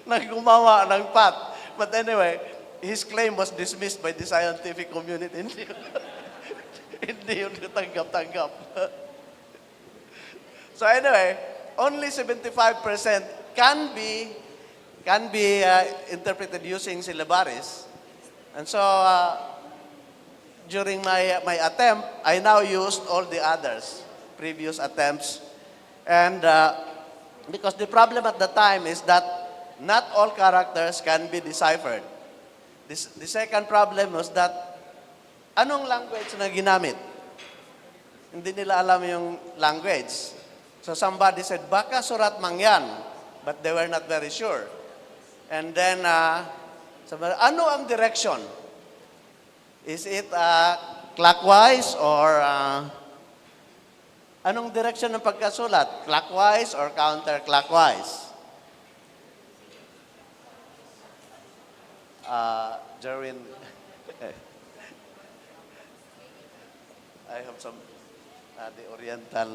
ng gumawa ng path. But anyway, his claim was dismissed by the scientific community. Hindi yun tanggap-tanggap. So anyway, only 75% can be interpreted using syllabaries. And so during my attempt, I now used all the others, previous attempts. And because the problem at the time is that not all characters can be deciphered. The second problem was that anong language na ginamit? Hindi nila alam yung language. So somebody said, baka Surat Mangyan, but they were not very sure. And then, sabi, ano ang direction? Is it clockwise or anong direction ng pagkasulat? Clockwise or counterclockwise? Jerwin, I have some, the Oriental,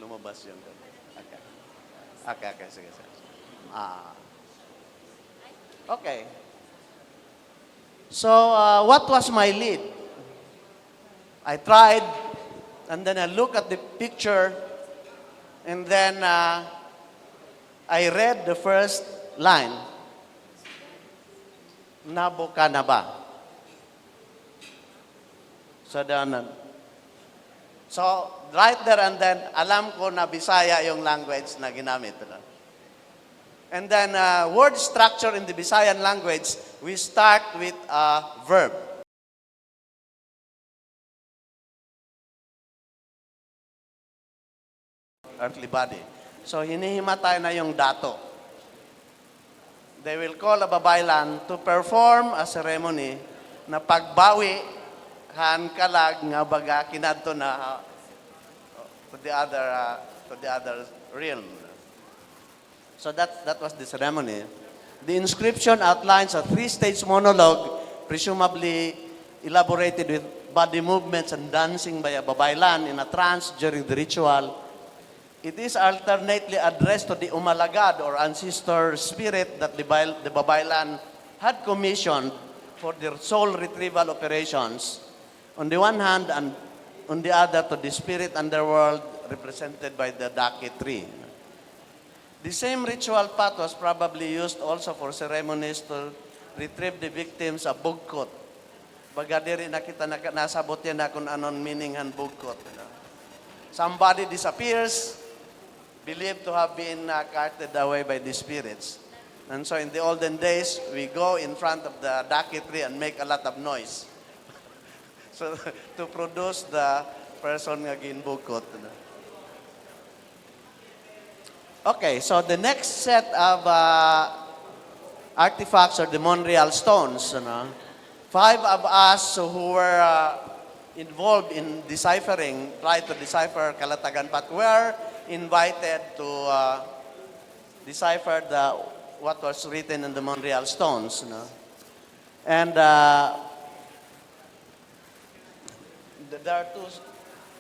lumabas yun. Okay, sige. Okay. So, what was my lead? I tried, and then I looked at the picture, and then I read the first line, Nabo ka na ba? So, right there and then, alam ko na Bisaya yung language na ginamit. And then, word structure in the Visayan language, we start with a verb. Earthly body. So, hinihimatay na yung dato. They will call a babaylan to perform a ceremony na pagbawi han kalag nga baga kinadto na to the other realm. So that was the ceremony. The inscription outlines a three-stage monologue, presumably elaborated with body movements and dancing by a babaylan in a trance during the ritual. It is alternately addressed to the umalagad or ancestor spirit that the babaylan had commissioned for their soul retrieval operations. On the one hand, and on the other to the spirit underworld represented by the daki tree. The same ritual path was probably used also for ceremonies to retrieve the victims of bugkot. Bagadiri nakita nasabot yan na kung anon meaning han bugkot. Somebody disappears, believed to have been carted away by the spirits. And so in the olden days, we go in front of the daki tree and make a lot of noise. So to produce the person nga ginbukot. Okay, so the next set of artifacts are the Monreal Stones. Five of us who were involved in deciphering, tried to decipher Kalatakan Path, were invited to decipher what was written in the Monreal Stones. And there are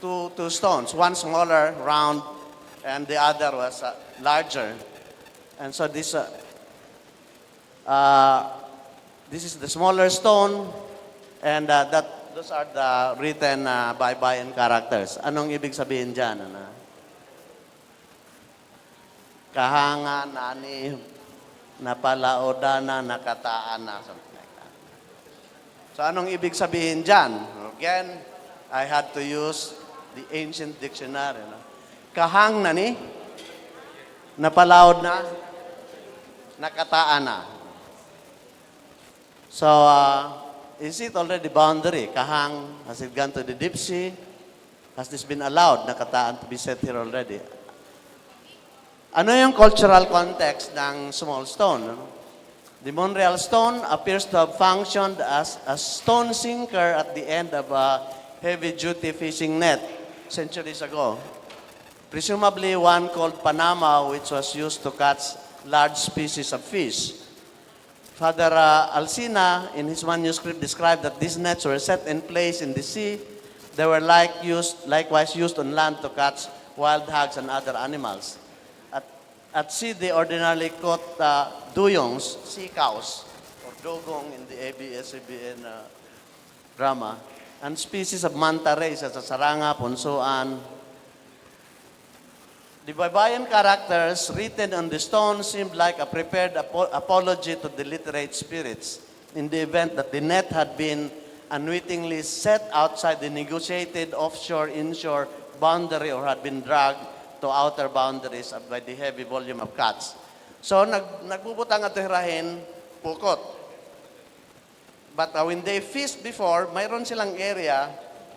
two stones, one smaller, round, and the other was larger. And so this is the smaller stone, and those are the written baybayin characters. Anong ibig sabihin dyan? Kahanga, nani, napalaodana, nakataan na, something like that. So anong ibig sabihin dyan? Again, I had to use the ancient dictionary. Kahang nani, napalaod na, nakataan na. So, is it already boundary? Kahang, has it gone to the deep sea? Has this been allowed, nakataan, to be set here already? Ano yung cultural context ng small stone? The Monreal stone appears to have functioned as a stone sinker at the end of a heavy-duty fishing net centuries ago. Presumably one called Panama, which was used to catch large species of fish. Father Alsina, in his manuscript, described that these nets were set in place in the sea. They were likewise used on land to catch wild hogs and other animals. At sea, they ordinarily caught duyongs, sea cows, or dogong in the ABS-CBN drama, and species of manta rays such as saranga, punsuan. The baybayin characters written on the stone seemed like a prepared apology to the literate spirits in the event that the net had been unwittingly set outside the negotiated offshore-inshore boundary or had been dragged to outer boundaries by the heavy volume of cats. So, nagbubutang at hirahin, pukot. But when they fished before, mayroon silang area,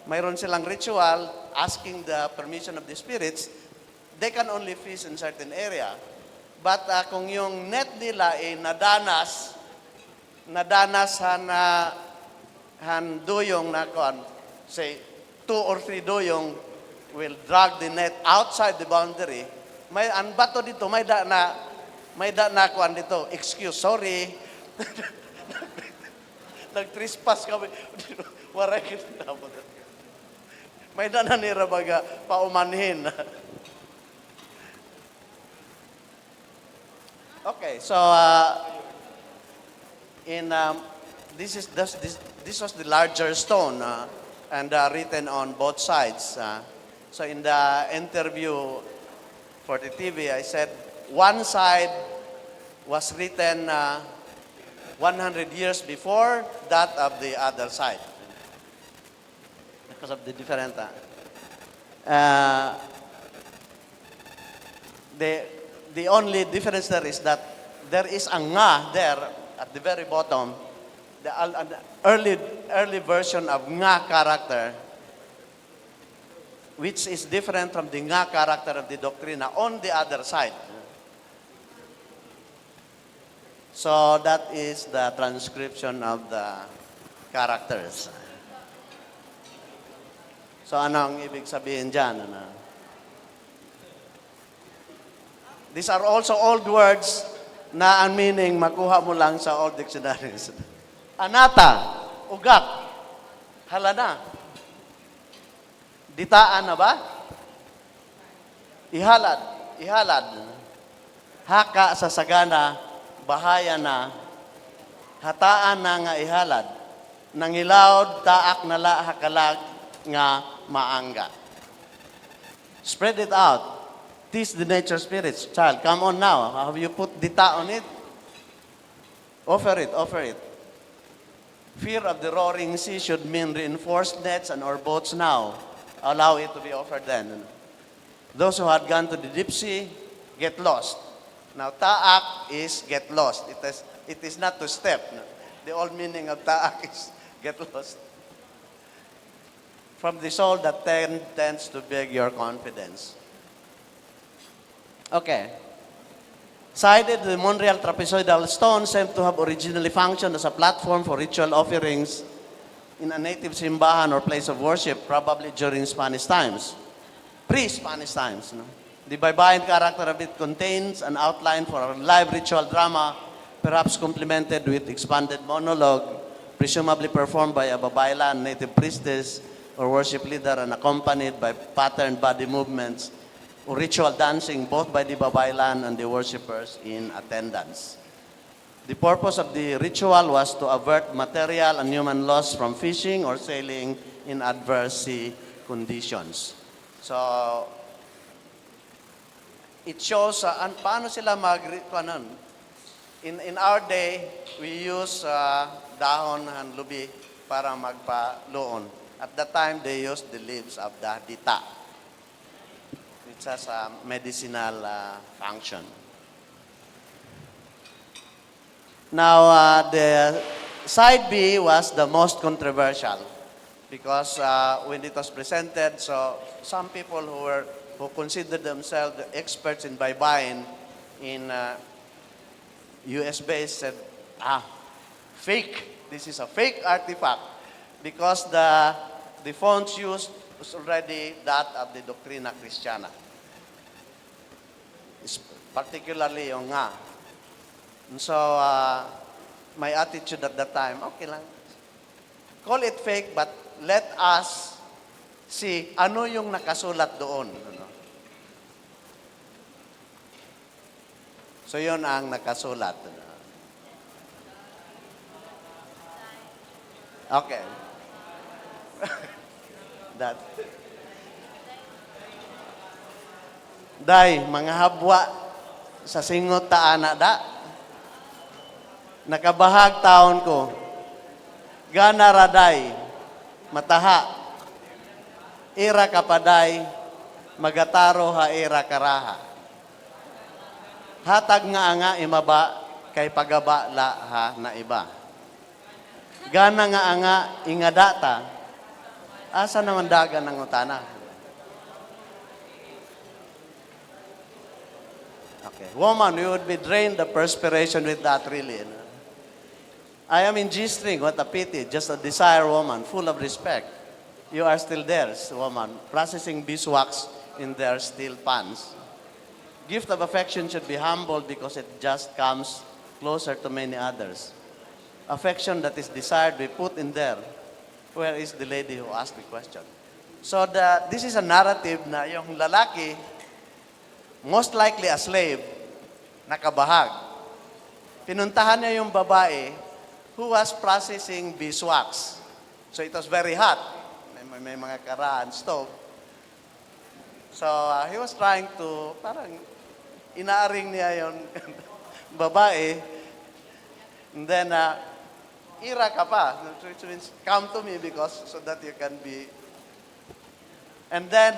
mayroon silang ritual asking the permission of the spirits. They can only fish in certain area. But kung yung net nila ay nadanas han duyong na say 2 or 3 duyong will drag the net outside the boundary. Ang bato dito, may da na kuan dito, excuse, sorry. Nag-trespass kami. Waray kita na. May da na nira baga paumanhin. Okay, so this was the larger stone and written on both sides. So in the interview for the TV, I said one side was written 100 years before that of the other side because of the different. The only difference there is that there is a nga there at the very bottom, the early version of nga character, which is different from the nga character of the Doctrina on the other side. So that is the transcription of the characters. So ano ang ibig sabihin dyan? These are also old words na ang meaning makuha mo lang sa old dictionaries. Anata, ugak, halana. Ditaan na ba? Ihalad. Haka sa sagana, bahaya na, hataan na nga ihalad. Nangilawd, taak nala hakalag nga maangga. Spread it out. Teach the nature spirits. Child, come on now. Have you put dita on it? Offer it. Fear of the roaring sea should mean reinforced nets and or boats now. Allow it to be offered then. Those who had gone to the deep sea, get lost. Now, taak is get lost. It is not to step. The old meaning of taak is get lost. From the soul that tends to beg your confidence. Okay. Cited, the Monreal trapezoidal stone seemed to have originally functioned as a platform for ritual offerings in a native simbahan or place of worship, probably during Spanish times, pre-Spanish times. No? The Baybayin character of it contains an outline for a live ritual drama, perhaps complemented with expanded monologue, presumably performed by a Babaylan native priestess or worship leader and accompanied by patterned body movements or ritual dancing both by the Babaylan and the worshippers in attendance. The purpose of the ritual was to avert material and human loss from fishing or sailing in adverse sea conditions. So, it shows paano sila in our day, we use dahon and lubi para magpa-loon. At that time, they used the leaves of the dita, which has a medicinal function. Now, the side B was the most controversial because when it was presented, so some people who considered themselves the experts in baybayin in US based said, fake. This is a fake artifact because the fonts used was already that of the Doctrina Christiana. Particularly yung nga. And so, my attitude at that time, okay lang. Call it fake, but let us see ano yung nakasulat doon. Ano? So, yun ang nakasulat. Okay. That. Day, mga habwa sa singot taana da. Nakabahag taon ko. Gana raday, mataha. Ira kapaday, magataro ha ira karaha. Hatag nga imaba, kay pagaba la ha na iba. Gana nga ingadata, asa naman dagan ng utana. Okay. Woman, you would be drained the perspiration with that really. I am in G-string, what a pity. Just a desire woman, full of respect. You are still there, woman, processing beeswax in their steel pans. Gift of affection should be humbled because it just comes closer to many others. Affection that is desired be put in there. Where is the lady who asked the question? So this is a narrative na yung lalaki, most likely a slave, nakabahag. Pinuntahan niya yung babae who was processing beeswax. So it was very hot. May mga karahan, stove. So he was trying to, parang inaaring niya yung babae. And then, ira ka pa. Which means, come to me because so that you can be. And then,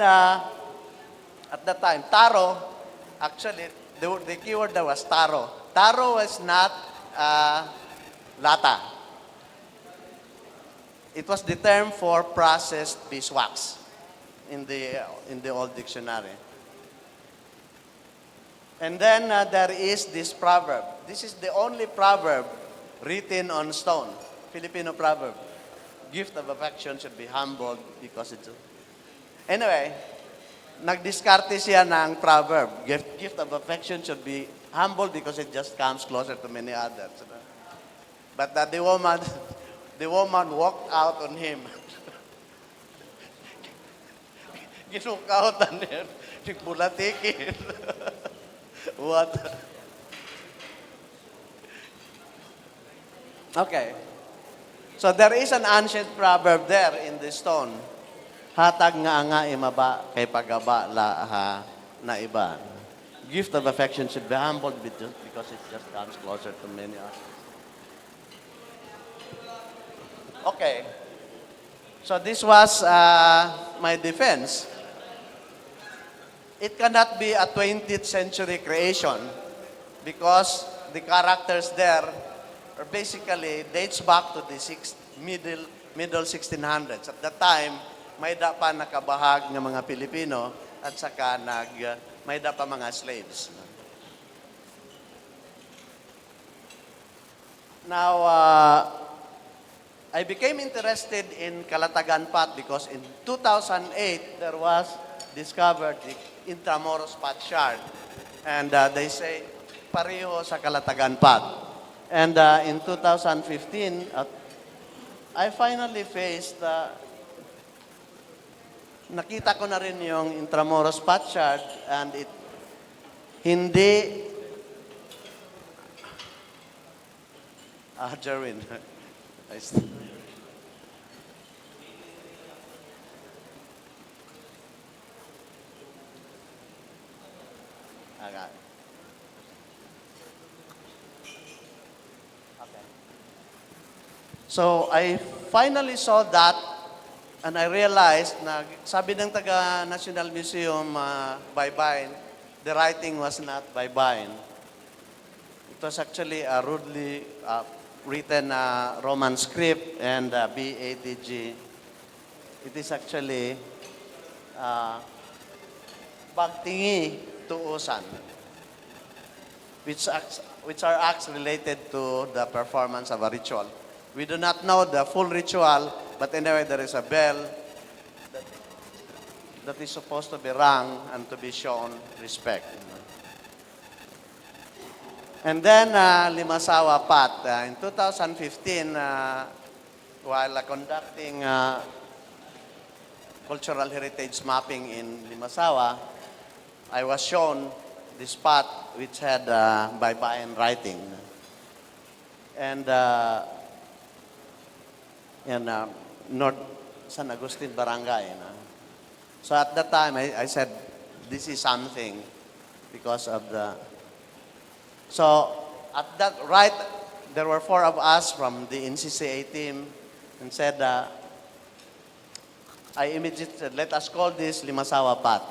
at that time, taro, actually, the keyword there was taro. Taro was not lata. It was the term for processed beeswax in the old dictionary. And then there is this proverb. This is the only proverb written on stone. Filipino proverb. Gift of affection should be humbled because it's... Anyway, nagdiskarte siya ng proverb. Gift of affection should be humbled because it just comes closer to many others. But the woman walked out on him. Ginukautan niya. Bulatikin. What? Okay. So there is an ancient proverb there in the stone. Hatag nga imaba, kay pagaba la ha na iba. Gift of affection should be humbled because it just comes closer to many others. Okay. So this was my defense. It cannot be a 20th century creation because the characters there are basically dates back to the middle 1600s. At that time, may da pa nakabahag ng mga Pilipino at saka may da pa mga slaves. Now, I became interested in Kalatakan Path because in 2008, there was discovered the Intramuros Path Shard. And they say, pareho sa Kalatakan Path. And in 2015, I finally faced, nakita ko na rin yung Intramuros Path Shard and it hindi, Jerwin, So I finally saw that and I realized na sabi ng taga National Museum baybayin, the writing was not baybayin. It was actually a rudely written Roman script and BATG. It is actually pagtingi tuusan, which are acts related to the performance of a ritual. We do not know the full ritual, but anyway, there is a bell that is supposed to be rung and to be shown respect. And then Limasawa Path. In 2015, while conducting cultural heritage mapping in Limasawa, I was shown this path which had baybayin writing. And in North San Agustin Barangay. So at that time, I said, this is something because of the... So at that, right, there were 4 of us from the NCCA team and said, I immediately said, let us call this Limasawa Path.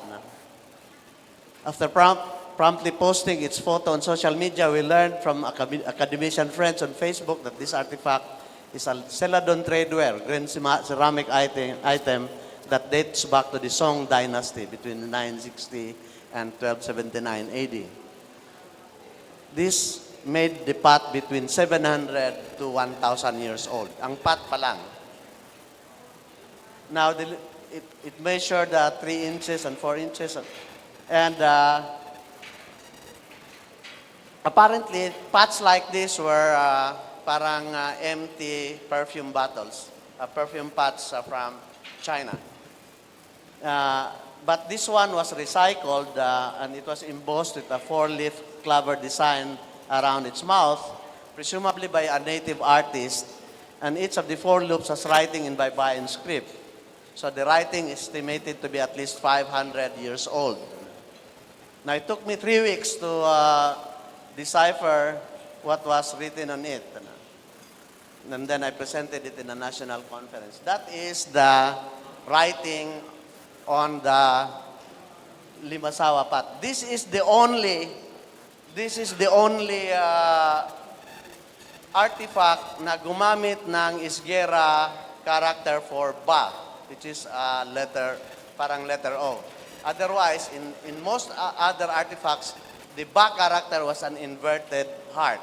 After promptly posting its photo on social media, we learned from academician friends on Facebook that this artifact is a Celadon tradeware, green ceramic item that dates back to the Song dynasty between 960 and 1279 AD. This made the path between 700 to 1,000 years old. Ang path pa lang. Now, it measured 3 inches and 4 inches. And apparently, paths like this were parang empty perfume bottles, perfume pots from China. But this one was recycled and it was embossed with a 4-leaf clover design around its mouth, presumably by a native artist, and each of the 4 loops was writing in baybayin script. So the writing is estimated to be at least 500 years old. Now it took me 3 weeks to decipher what was written on it. And then I presented it in a national conference. That is the writing on the Limasawa Path. This is the only artifact na gumamit ng Isgera character for ba, which is letter, parang letter O. Otherwise, in most other artifacts, the ba character was an inverted heart.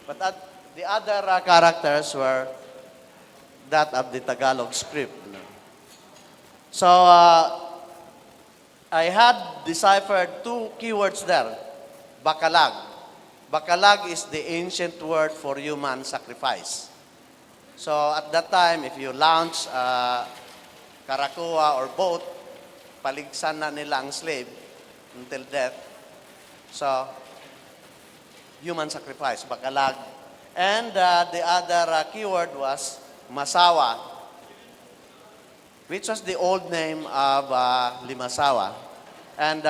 But the other characters were that of the Tagalog script. So, I had deciphered 2 keywords there. Bakalag. Bakalag is the ancient word for human sacrifice. So, at that time, if you launch karakua or boat, paligsan na nila ang slave until death. So, human sacrifice, bakalag. And the other keyword was Masawa, which was the old name of Limasawa. And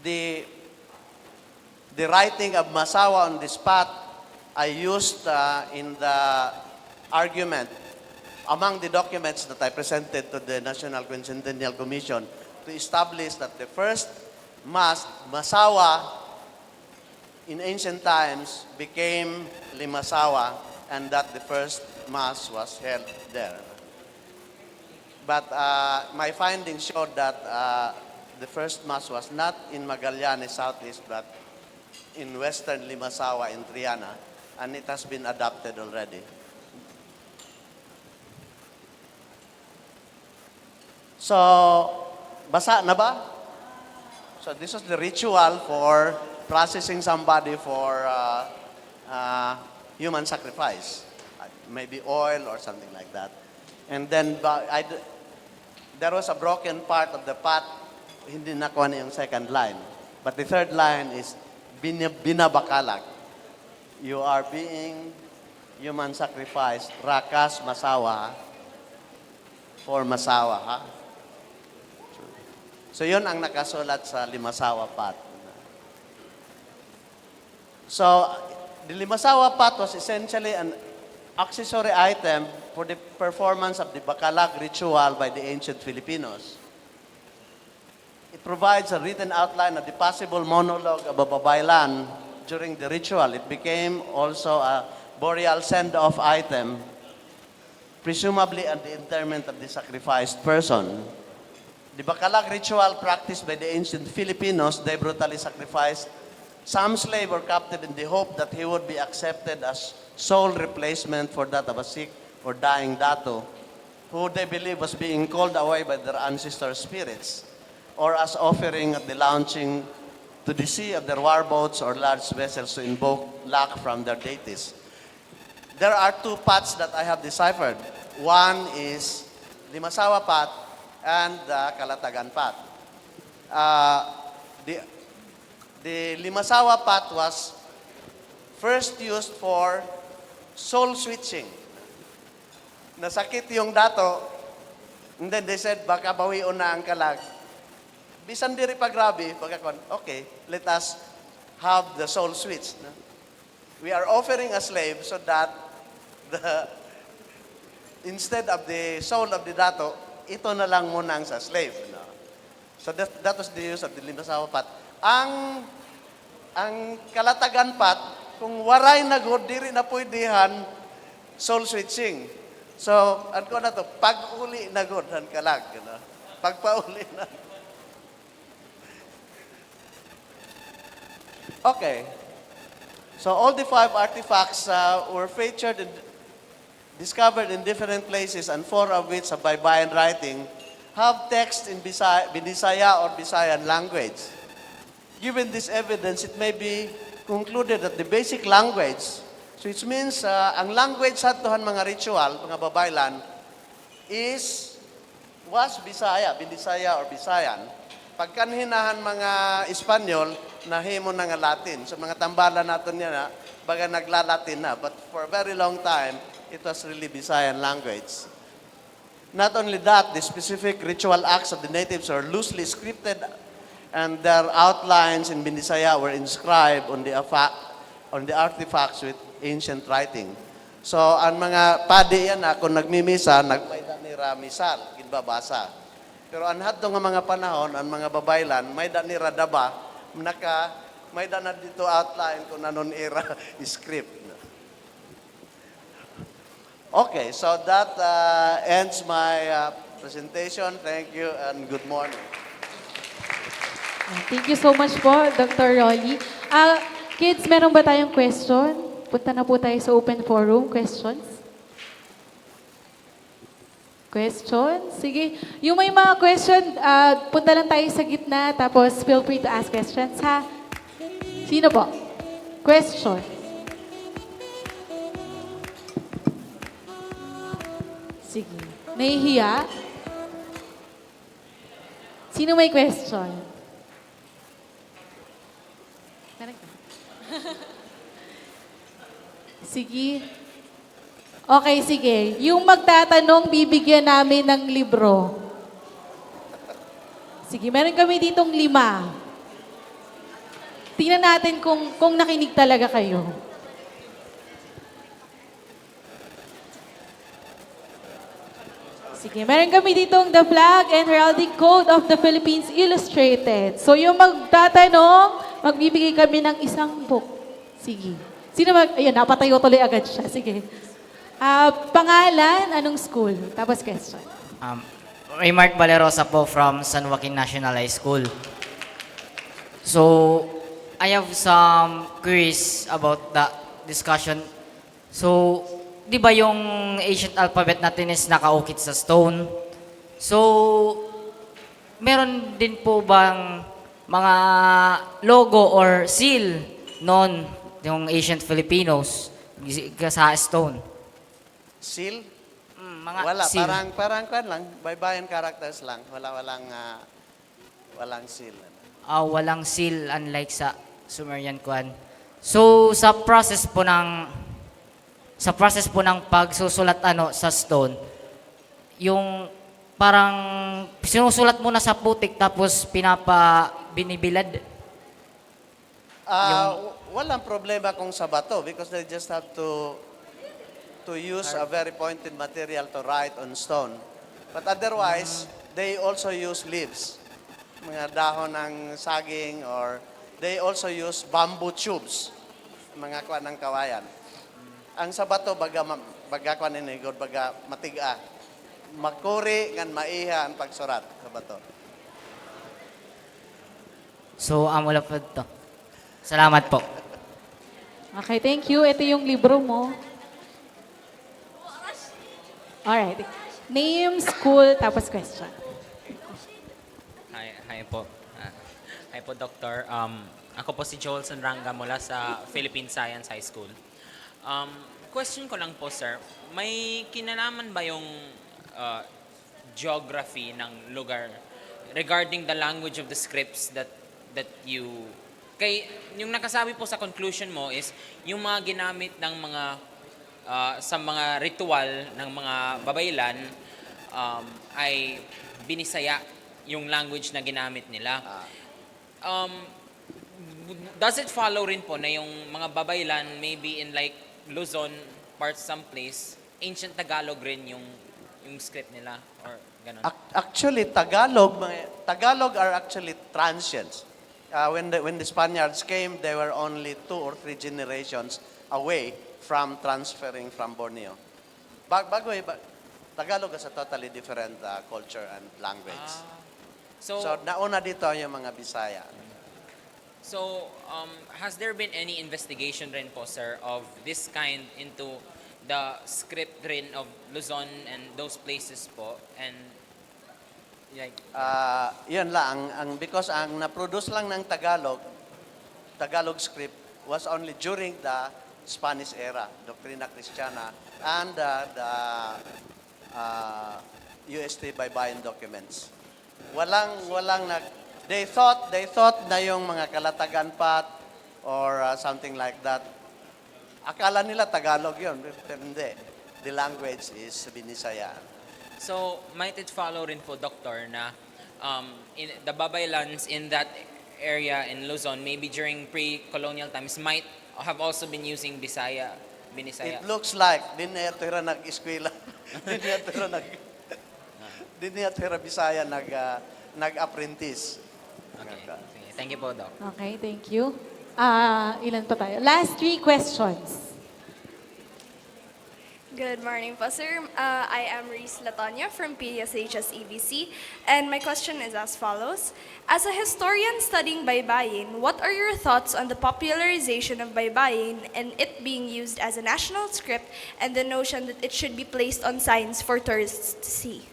the writing of Masawa on this path, I used in the argument among the documents that I presented to the National Quincentennial Commission to establish that the first Masawa in ancient times became Limasawa and that the first Mass was held there. But my findings showed that the first Mass was not in Magallanes Southeast but in Western Limasawa in Triana. and it has been adopted already. So, basa na ba? So this is the ritual for processing somebody for human sacrifice. Maybe oil or something like that. And then there was a broken part of the pot. Hindi nakuha na yung second line. But the third line is binabakalag. You are being human sacrifice, rakas masawa for masawa. Ha? So yun ang nakasulat sa Limasawa Path. So the Limasawa Path was essentially an accessory item for the performance of the bakalag ritual by the ancient Filipinos. It provides a written outline of the possible monologue of a babaylan during the ritual. It became also a burial send-off item, presumably at the interment of the sacrificed person. The bakalag ritual practiced by the ancient Filipinos, they brutally sacrificed some slave or captive in the hope that he would be accepted as soul replacement for that of a sick or dying dato, who they believe was being called away by their ancestor spirits, or as offering at the launching to the sea of their warboats or large vessels to invoke luck from their deities. There are two paths that I have deciphered. One is the Limasawa Path and the Kalatakan Path. The Limasawa Path was first used for soul switching. Nasakit yung dato, and then they said, baka bawion na ang kalag. Bisan diri pa grabe, okay, let us have the soul switch. No? We are offering a slave so that instead of the soul of the dato, ito na lang muna ang sa slave. No? So that was the use of the Limasawa Path. Ang Kalatagan Path, kung waray na good, diri na pwedihan soul switching. So, ano na to, pag-uli na good, ang kalag. No? Pagpauli na. Okay. So all the 5 artifacts were featured and discovered in different places, and 4 of which are by Baybayin writing, have text in Bisaya or Visayan language. Given this evidence, it may be concluded that the basic language, so it means ang language sa tuhan mga ritual, mga babaylan, was Bisaya, Binisaya or Visayan. Pagkanhinahan mga Espanyol, nahimo na nga Latin. So mga tambala natin yan, baga nagla-Latin na. But for a very long time, it was really Visayan language. Not only that, the specific ritual acts of the natives are loosely scripted, and their outlines in Binisaya were inscribed on the artifacts with ancient writing. So ang mga padi yan kung nagmimisa, nagmayda ni Ramisal, ginbabasa. Pero anhat nga mga panahon, ang mga babaylan, may da ni Radaba, may da na dito outline kung nanon era script. Okay, so that ends my presentation. Thank you and good morning. Thank you so much po, Dr. Rolly. Kids, meron ba tayong question? Punta na po tayo sa open forum. Questions? Question? Sige. Yung may mga question, punta lang tayo sa gitna, tapos feel free to ask questions, ha? Sino po? Question? Sige. Nahihiya? Sino may question? Sige. Okay, sige. Yung magtatanong, bibigyan namin ng libro. Sige, meron kami ditong 5. Tingnan natin kung nakinig talaga kayo. Sige, meron kami ditong The Flag and Heraldic Code of the Philippines Illustrated. So yung magtatanong, magbibigay kami ng isang book. Sige. Sino Ayun, napatayo tuloy agad siya. Sige. Pangalan, anong school? Tapos question. Remark Valerosa po from San Joaquin National High School. So, I have some queries about discussion. So, di ba yung ancient alphabet natin is nakaukit sa stone? So, meron din po bang mga logo or seal noon yung ancient Filipinos sa stone? Seal? Mga Wala, seal. parang kwan lang, baybayin characters lang. Walang seal. Walang seal unlike sa Sumerian kwan. So sa process po ng pagsusulat sa stone, yung parang sinusulat muna sa putik tapos binibilad. Walang problema kung sa bato because they just have to use a very pointed material to write on stone. But otherwise, they also use leaves, mga dahon ng saging, or they also use bamboo tubes, mga kwan ng kawayan. Ang sa bato, baga kwan inigod, baga matiga. Makuri ngan maiha ang pagsurat sa bato. So wala pa to. Salamat po. Okay, thank you. Ito yung libro mo. Alright. Name, school, tapos question. Hi po. Hi po, Doctor. Ako po si Joel Sanranga mula sa Philippine Science High School. Question ko lang po, sir. May kinalaman ba yung geography ng lugar regarding the language of the scripts that you... yung nakasabi po sa conclusion mo is yung mga ginamit ng mga sa mga ritual ng mga babaylan ay binisaya yung language na ginamit nila. Does it follow rin po na yung mga babaylan maybe in like Luzon parts someplace, ancient Tagalog rin yung script nila or ganun? Actually, Tagalog are actually transients. When the Spaniards came, they were only 2 or 3 generations away from transferring from Borneo. Tagalog is a totally different culture and language. So nauna dito yung mga Bisaya. So, has there been any investigation rin po, sir, of this kind into the script rin of Luzon and those places po? And like... yun lang, because ang na-produce lang ng Tagalog script was only during the Spanish era, Doctrina Cristiana, and the UST Baybayin documents. They thought na yung mga Kalatakan Path or something like that. Akala nila Tagalog yun, pero hindi. The language is Binisaya. So, might it follow rin po, Doctor, na in the babaylans in that area in Luzon, maybe during pre-colonial times, might have also been using Binisaya? It looks like, di niya tira nag-eskwela. Di niya tira Bisaya nag-apprentice. Okay. Thank you po, Doc. Okay, thank you. Ilan pa tayo? Last 3 questions. Good morning po, sir. I am Reese Latonia from PSHS EBC, and my question is as follows. As a historian studying baybayin, what are your thoughts on the popularization of baybayin and it being used as a national script and the notion that it should be placed on signs for tourists to see?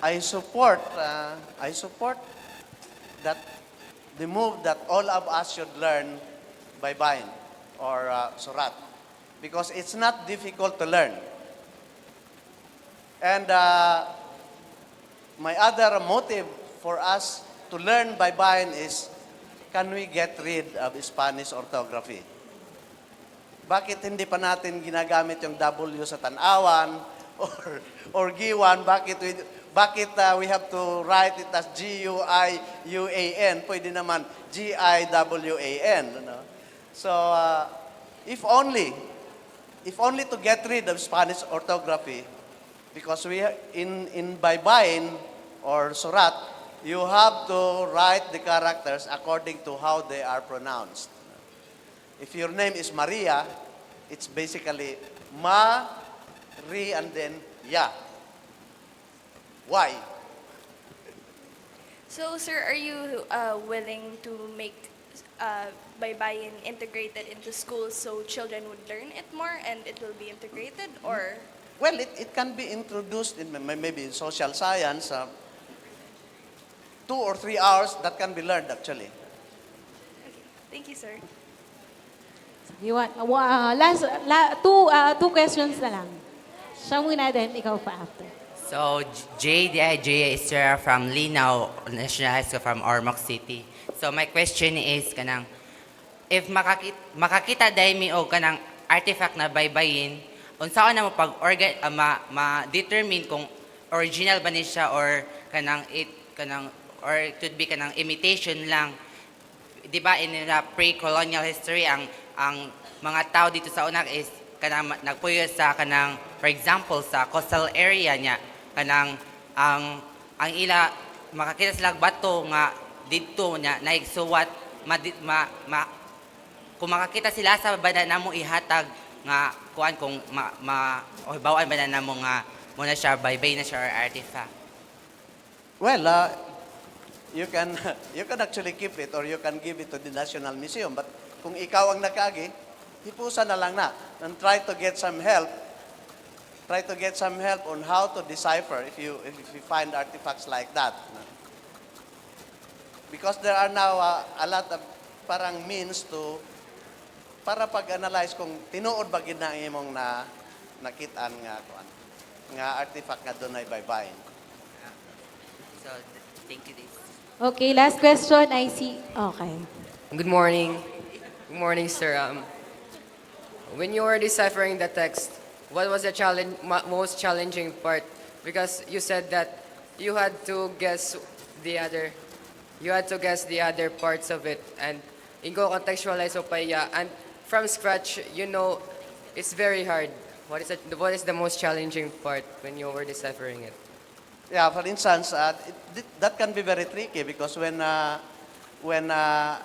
I support that the move that all of us should learn baybayin or Surat. Because it's not difficult to learn. And my other motive for us to learn baybayin is, can we get rid of Spanish orthography? Bakit hindi pa natin ginagamit yung W sa tanawan or giwan? Bakit we have to write it as G-U-I-U-A-N? Pwede naman G-I-W-A-N. No? So, if only to get rid of Spanish orthography, because in baybayin or Surat, you have to write the characters according to how they are pronounced. If your name is Maria, it's basically Ma, Ri, and then Ya. Why? So, sir, are you willing to make baybayin integrated into schools so children would learn it more and it will be integrated, or? Well, it can be introduced in maybe in social science, 2 or 3 hours that can be learned actually. Thank you, sir. You want, two questions na lang. Siya muna din, ikaw pa after. So, J is from Linao National High School from Ormoc City. So, my question is, if makakita dahil mi o kanang artifact na baybayin, unsaon na mo pag ma-determine kung original ba ni siya or or it could be kanang imitation lang. Di ba in the pre-colonial history ang mga tao dito sa unak is kanang nagpuyo sa kanang, for example, sa coastal area niya, kanang ang ila makakita sila bato nga dito niya naigsuwat kung makakita sila sa banda namo ihatag nga kuan kung o bawaan ba na namo nga muna siya baybay na siya or artifact. Well, you can actually keep it or you can give it to the National Museum. But kung ikaw ang nakagi, hipusan na lang na and try to get some help. Try to get some help on how to decipher if you find artifacts like that. Because there are now a lot of parang means para pag-analyze kung tinuod ba gid na imong nakitaan nga artifact nga dunay baybayin. So, thank you. Okay, last question. I see. Okay. Good morning. Good morning, sir. When you were deciphering the text, what was the most challenging part? Because you said that you had to guess the other parts of it, and you go contextualize opaya, and from scratch, it's very hard. What is the most challenging part when you were deciphering it? Yeah, for instance, that can be very tricky because when I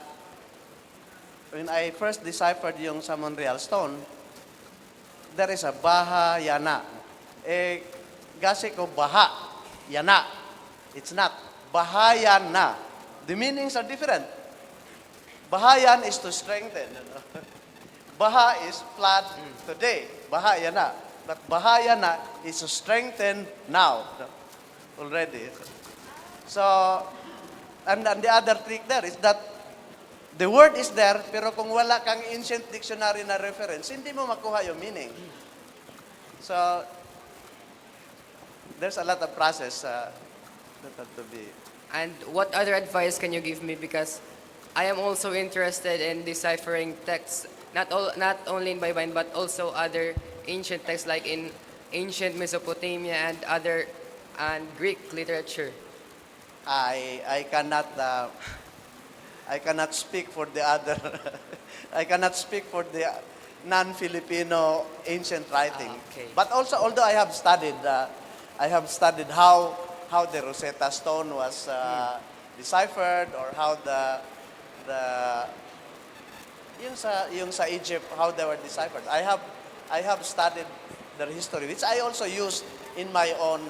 first deciphered yung sa Monreal Stone, there is a baha yana. Gasi ko baha yana. It's not. Bahayan na. The meanings are different. Bahayan is to strengthen. Baha is flood today. Bahayan na. But bahayan na is to strengthen now. Already. So, and the other trick there is that the word is there, pero kung wala kang ancient dictionary na reference, hindi mo makuha yung meaning. So, there's a lot of process that have to be. And what other advice can you give me? Because I am also interested in deciphering texts, not only in Baybayin, but also other ancient texts like in ancient Mesopotamia and Greek literature. I cannot speak for the other. I cannot speak for the non-Filipino ancient writing. Okay. But also, although I have studied how the Rosetta Stone was deciphered, or how yung sa Egypt, how they were deciphered. I have studied their history, which I also used in my own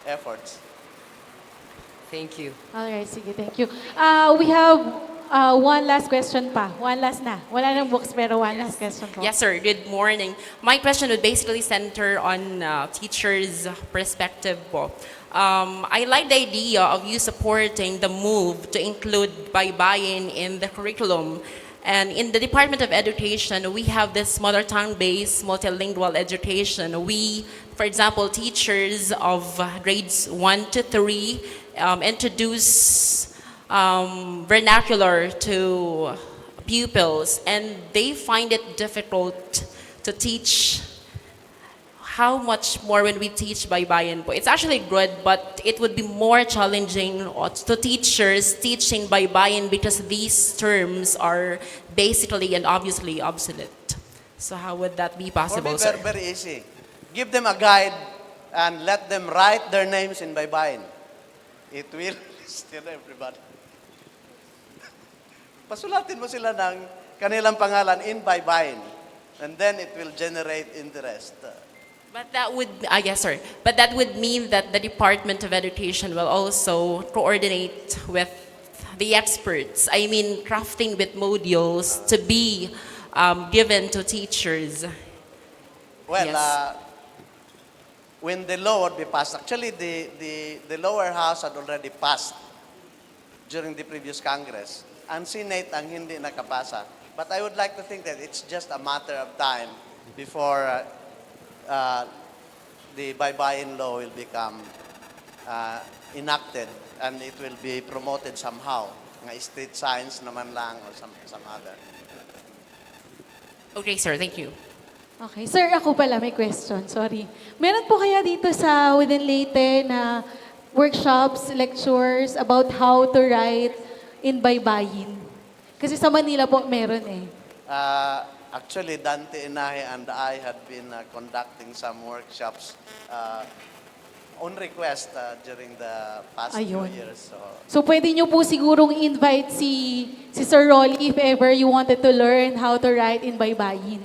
efforts. Thank you. All right, sige, thank you. We have one last question pa. One last na. Wala nang books, pero one last question po. Yes, sir. Good morning. My question would basically center on teachers' perspective po. I like the idea of you supporting the move to include baybayin in the curriculum. And in the Department of Education, we have this mother tongue-based multilingual education. We, for example, teachers of grades 1 to 3 introduce vernacular to pupils, and they find it difficult to teach. How much more when we teach baybayin po? It's actually good, but it would be more challenging to teachers teaching baybayin because these terms are basically and obviously obsolete. So how would that be possible, For me, sir? very easy. Give them a guide and let them write their names in baybayin. It will still everybody. Pasulatin mo sila ng kanilang pangalan in baybayin, and then it will generate interest. But that would, yes, sir. But that would mean that the Department of Education will also coordinate with the experts? I mean, crafting with modules to be given to teachers. Well, Yes. when the law would be passed, actually the lower house had already passed during the previous Congress. Ang Senate ang hindi nakapasa. But I would like to think that it's just a matter of time before the baybayin law will become enacted and it will be promoted somehow. Nga street signs naman lang or some other. Okay, sir. Thank you. Okay. Sir, ako pala may question. Sorry. Meron po kaya dito sa within Leyte na workshops, lectures about how to write in baybayin? Kasi sa Manila po meron eh. Actually, Dante Inahe and I had been conducting some workshops on request during the past few Ayun. years. So pwede nyo po sigurong invite si Sir Rolly if ever you wanted to learn how to write in baybayin.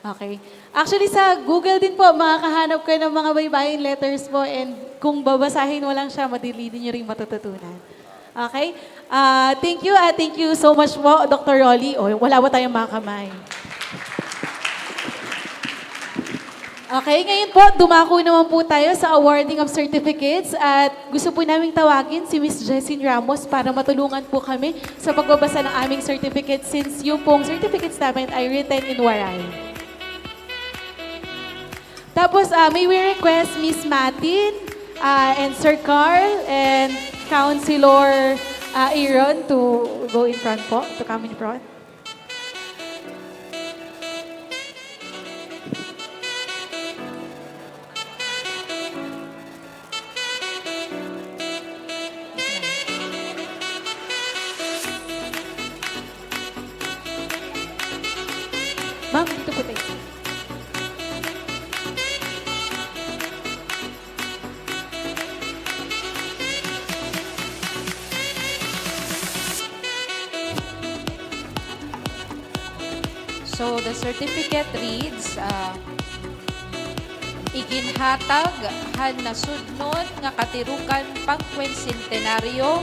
Okay. Actually sa Google din po, makakahanap kayo ng mga baybayin letters po and kung babasahin mo lang siya, madili din nyo rin matututunan. Okay? Thank you so much po, Dr. Rolly. O, wala ba tayong mga kamay? Okay, ngayon po, dumako naman po tayo sa awarding of certificates at gusto po naming tawagin si Miss Jessin Ramos para matulungan po kami sa pagbabasa ng aming certificates since yung pong certificates namin ay written in Waray. Tapos, may we request Miss Matin and Sir Carl and Councilor Aaron to go in front po, to come in front. Ma'am, dito po tayo. So the certificate reads, iginhatag han nasudnon nga katirukan pang Quincentenaryo,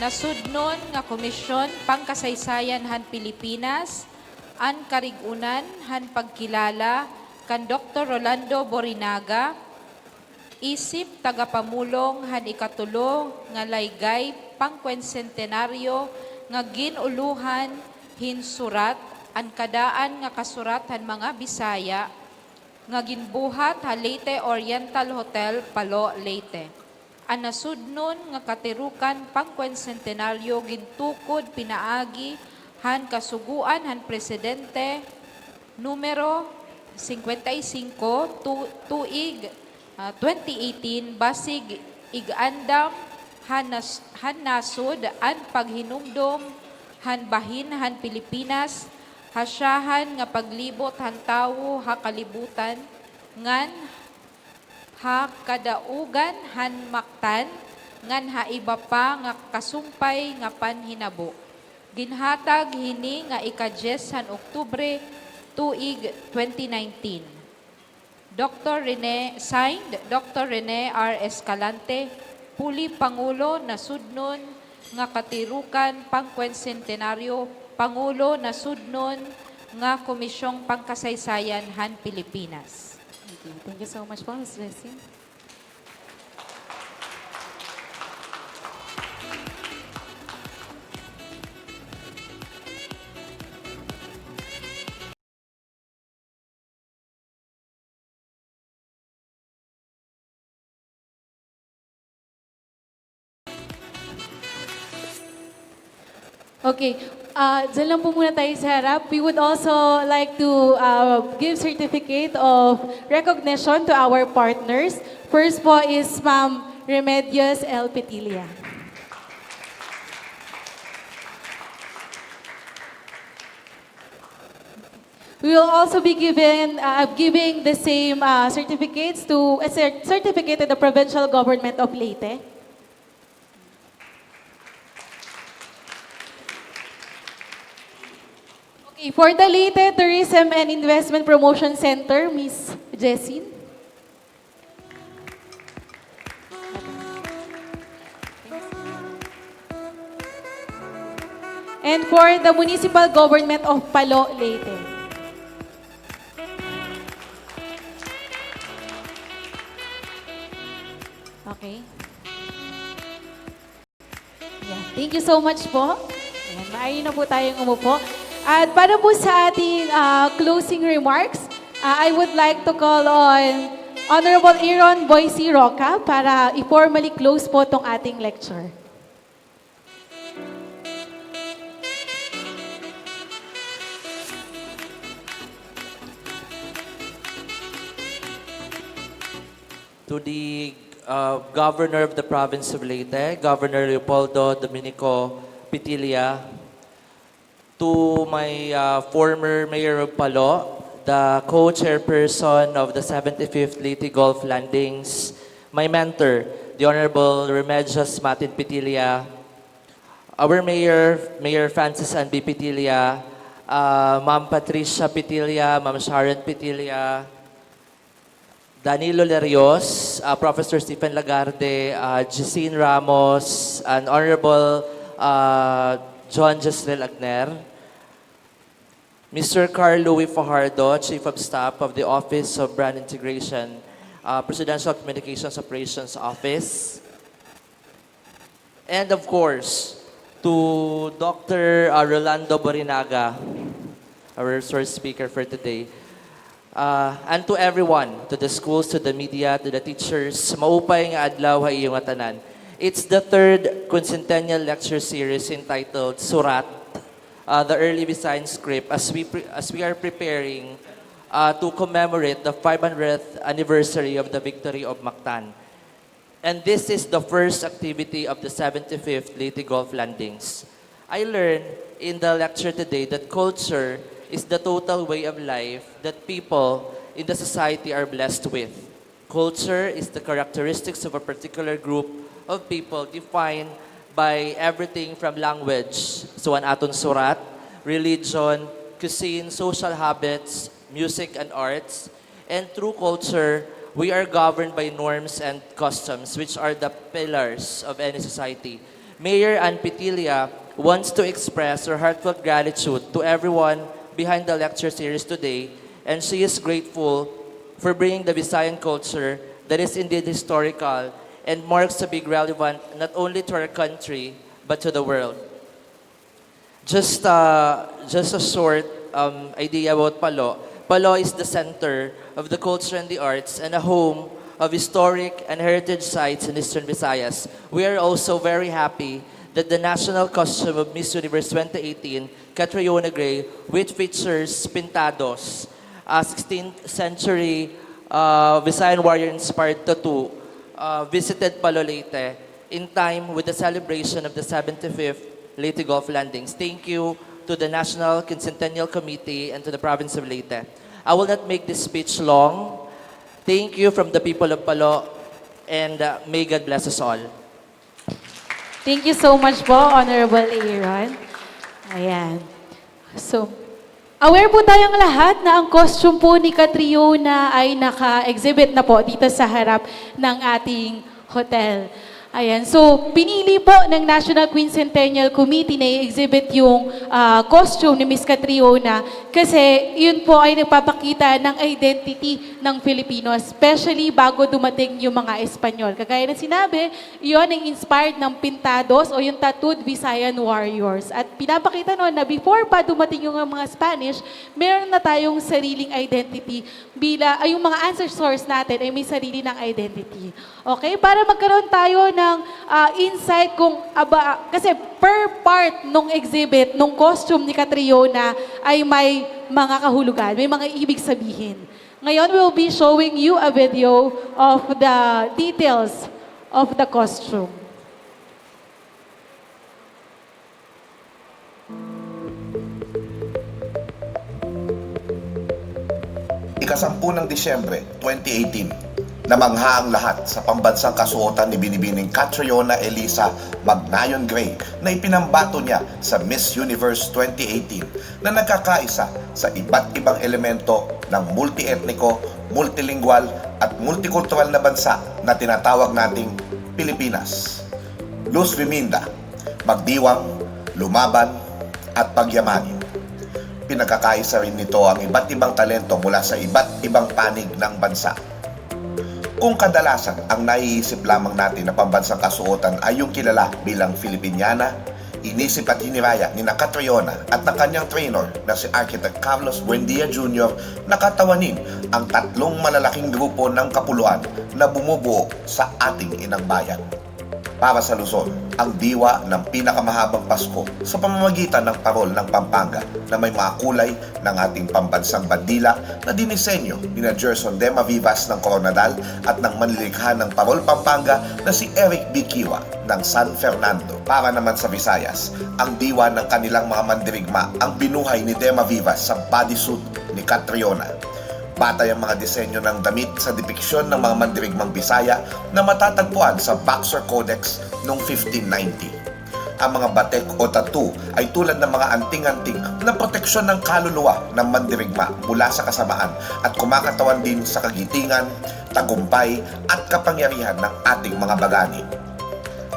nasudnon nga komisyon pangkasaysayan han Pilipinas, an karigunan han pagkilala kan Dr. Rolando Borrinaga, isip tagapamulong han ikatulo nga laygay pang Quincentenaryo nga ginuluhan hin Surat, an kadaan nga kasurat han mga Bisaya, nga ginbuhat ha Leyte Oriental Hotel, Palo, Leyte. An nasudnon nga katirukan pang Quincentenaryo gintukod pinaagi han kasuguan han presidente numero 55 tuig 2018 basig igandam han nasud an paghinumdom han bahin han Pilipinas hasyahan nga paglibot han tawo ha kalibutan ngan ha kadaugan han maktan ngan ha iba pa nga kasumpay nga panhinabo. Ginhatag hini nga ika-10 han Oktubre tuig 2019. Signed Dr. Rene R. Escalante, Puli Pangulo na sudnon nga katirukan pang Quincentenaryo, Pangulo na sudnon nga Komisyong Pangkasaysayan han Pilipinas. Thank you so much po, Ms. Jessin. Okay, dyan lang po muna tayo sa harap. We would also like to give certificate of recognition to our partners. First po is Ma'am Remedios L. Petilia. We will also be giving the same certificates to a certificate to the provincial government of Leyte. Okay, for the Leyte Tourism and Investment Promotion Center, Ms. Jessin. And for the Municipal Government of Palo, Leyte. Okay. Yeah. Thank you so much po. Ayan, maaari na po tayong umupo. At para po sa ating closing remarks, I would like to call on Honorable Aaron Boise Roca para i-formally close po tong ating lecture. To the Governor of the Province of Leyte, Governor Leopoldo Dominico Pitilla, to my former Mayor of Palo, the co-chairperson of the 75th Leyte Golf Landings, my mentor, the Honorable Remedios Martin Pitilla, our Mayor, Mayor Francis Ann B. Pitilla, Ma'am Patricia Pitilla, Ma'am Sharon Pitilla, Danilo Lerios, Professor Stephen Lagarde, Jesine Ramos, and Honorable John Jesrel Agner, Mr. Carl Louis Fajardo, Chief of Staff of the Office of Brand Integration, Presidential Communications Operations Office, and of course, to Dr. Rolando Borrinaga, our source speaker for today, and to everyone, to the schools, to the media, to the teachers, maupay nga adlaw ha iyong tanan. It's the third Quincentennial Lecture Series entitled Surat, the early Visayan script, as we are preparing to commemorate the 500th anniversary of the victory of Mactan. And this is the first activity of the 75th Leyte Golf Landings. I learned in the lecture today that culture is the total way of life that people in the society are blessed with. Culture is the characteristics of a particular group of people defined by everything from language, so an aton surat, religion, cuisine, social habits, music and arts, and through culture, we are governed by norms and customs, which are the pillars of any society. Mayor Ann Pitilla wants to express her heartfelt gratitude to everyone behind the lecture series today, and she is grateful for bringing the Visayan culture that is indeed historical and marks to be relevant not only to our country, but to the world. Just a short idea about Palo. Palo is the center of the culture and the arts and a home of historic and heritage sites in Eastern Visayas. We are also very happy that the national costume of Miss Universe 2018, Catriona Gray, which features pintados, a 16th century Visayan warrior-inspired tattoo, visited Palo, Leyte in time with the celebration of the 75th Leyte Golf Landings. Thank you to the National Quincentennial Committee and to the Province of Leyte. I will not make this speech long. Thank you from the people of Palo, and may God bless us all. Thank you so much po, Honorable Aaron. Ayan. So, aware po tayong lahat na ang costume po ni Catriona ay naka-exhibit na po dito sa harap ng ating hotel. Ayan. So, pinili po ng National Quincentennial Committee na i-exhibit yung costume ni Miss Catriona kasi yun po ay nagpapakita ng identity ng Filipino, especially bago dumating yung mga Espanyol. Kagaya na sinabi, yun ang inspired ng pintados o yung tattooed Visayan warriors. At pinapakita noon na before pa dumating yung mga Spanish, meron na tayong sariling identity yung mga ancestors natin ay may sarili ng identity. Okay? Para magkaroon tayo ng insight kasi per part nung exhibit, nung costume ni Catriona ay may mga kahulugan, may mga ibig sabihin. Ngayon, we'll be showing you a video of the details of the costume. Ika-10 ng Disyembre 2018, namangha ang lahat sa pambansang kasuotan ni Binibining Catriona Elisa Magnayon Gray na ipinambato niya sa Miss Universe 2018 na nagkakaisa sa iba't ibang elemento ng multi-etniko, multilingual at multikultural na bansa na tinatawag nating Pilipinas. Luz Riminda, magdiwang, lumaban, at pagyamanin. Pinagkakaisa rin nito ang iba't ibang talento mula sa iba't ibang panig ng bansa. Kung kadalasan ang naiisip lamang natin na pambansang kasuotan ay yung kilala bilang Filipiniana, inisip at hiniraya ni Catriona at ng kanyang trainer na si Architect Carlos Buendia Jr. na katawanin ang tatlong malalaking grupo ng kapuluan na bumubuo sa ating inang bayan. Para sa Luzon, ang diwa ng pinakamahabang Pasko sa pamamagitan ng parol ng Pampanga na may mga kulay ng ating pambansang bandila na dinisenyo ni Gerson Dema Vivas ng Coronadal at ng manlilikha ng parol Pampanga na si Eric B. Kiwa ng San Fernando. Para naman sa Visayas, ang diwa ng kanilang mga mandirigma ang binuhay ni Dema Vivas sa bodysuit ni Catriona. Batay ang mga disenyo ng damit sa depiksyon ng mga mandirigmang Bisaya na matatagpuan sa Boxer Codex noong 1590. Ang mga batek o tattoo ay tulad ng mga anting-anting na proteksyon ng kaluluwa ng mandirigma mula sa kasamaan at kumakatawan din sa kagitingan, tagumpay at kapangyarihan ng ating mga bagani.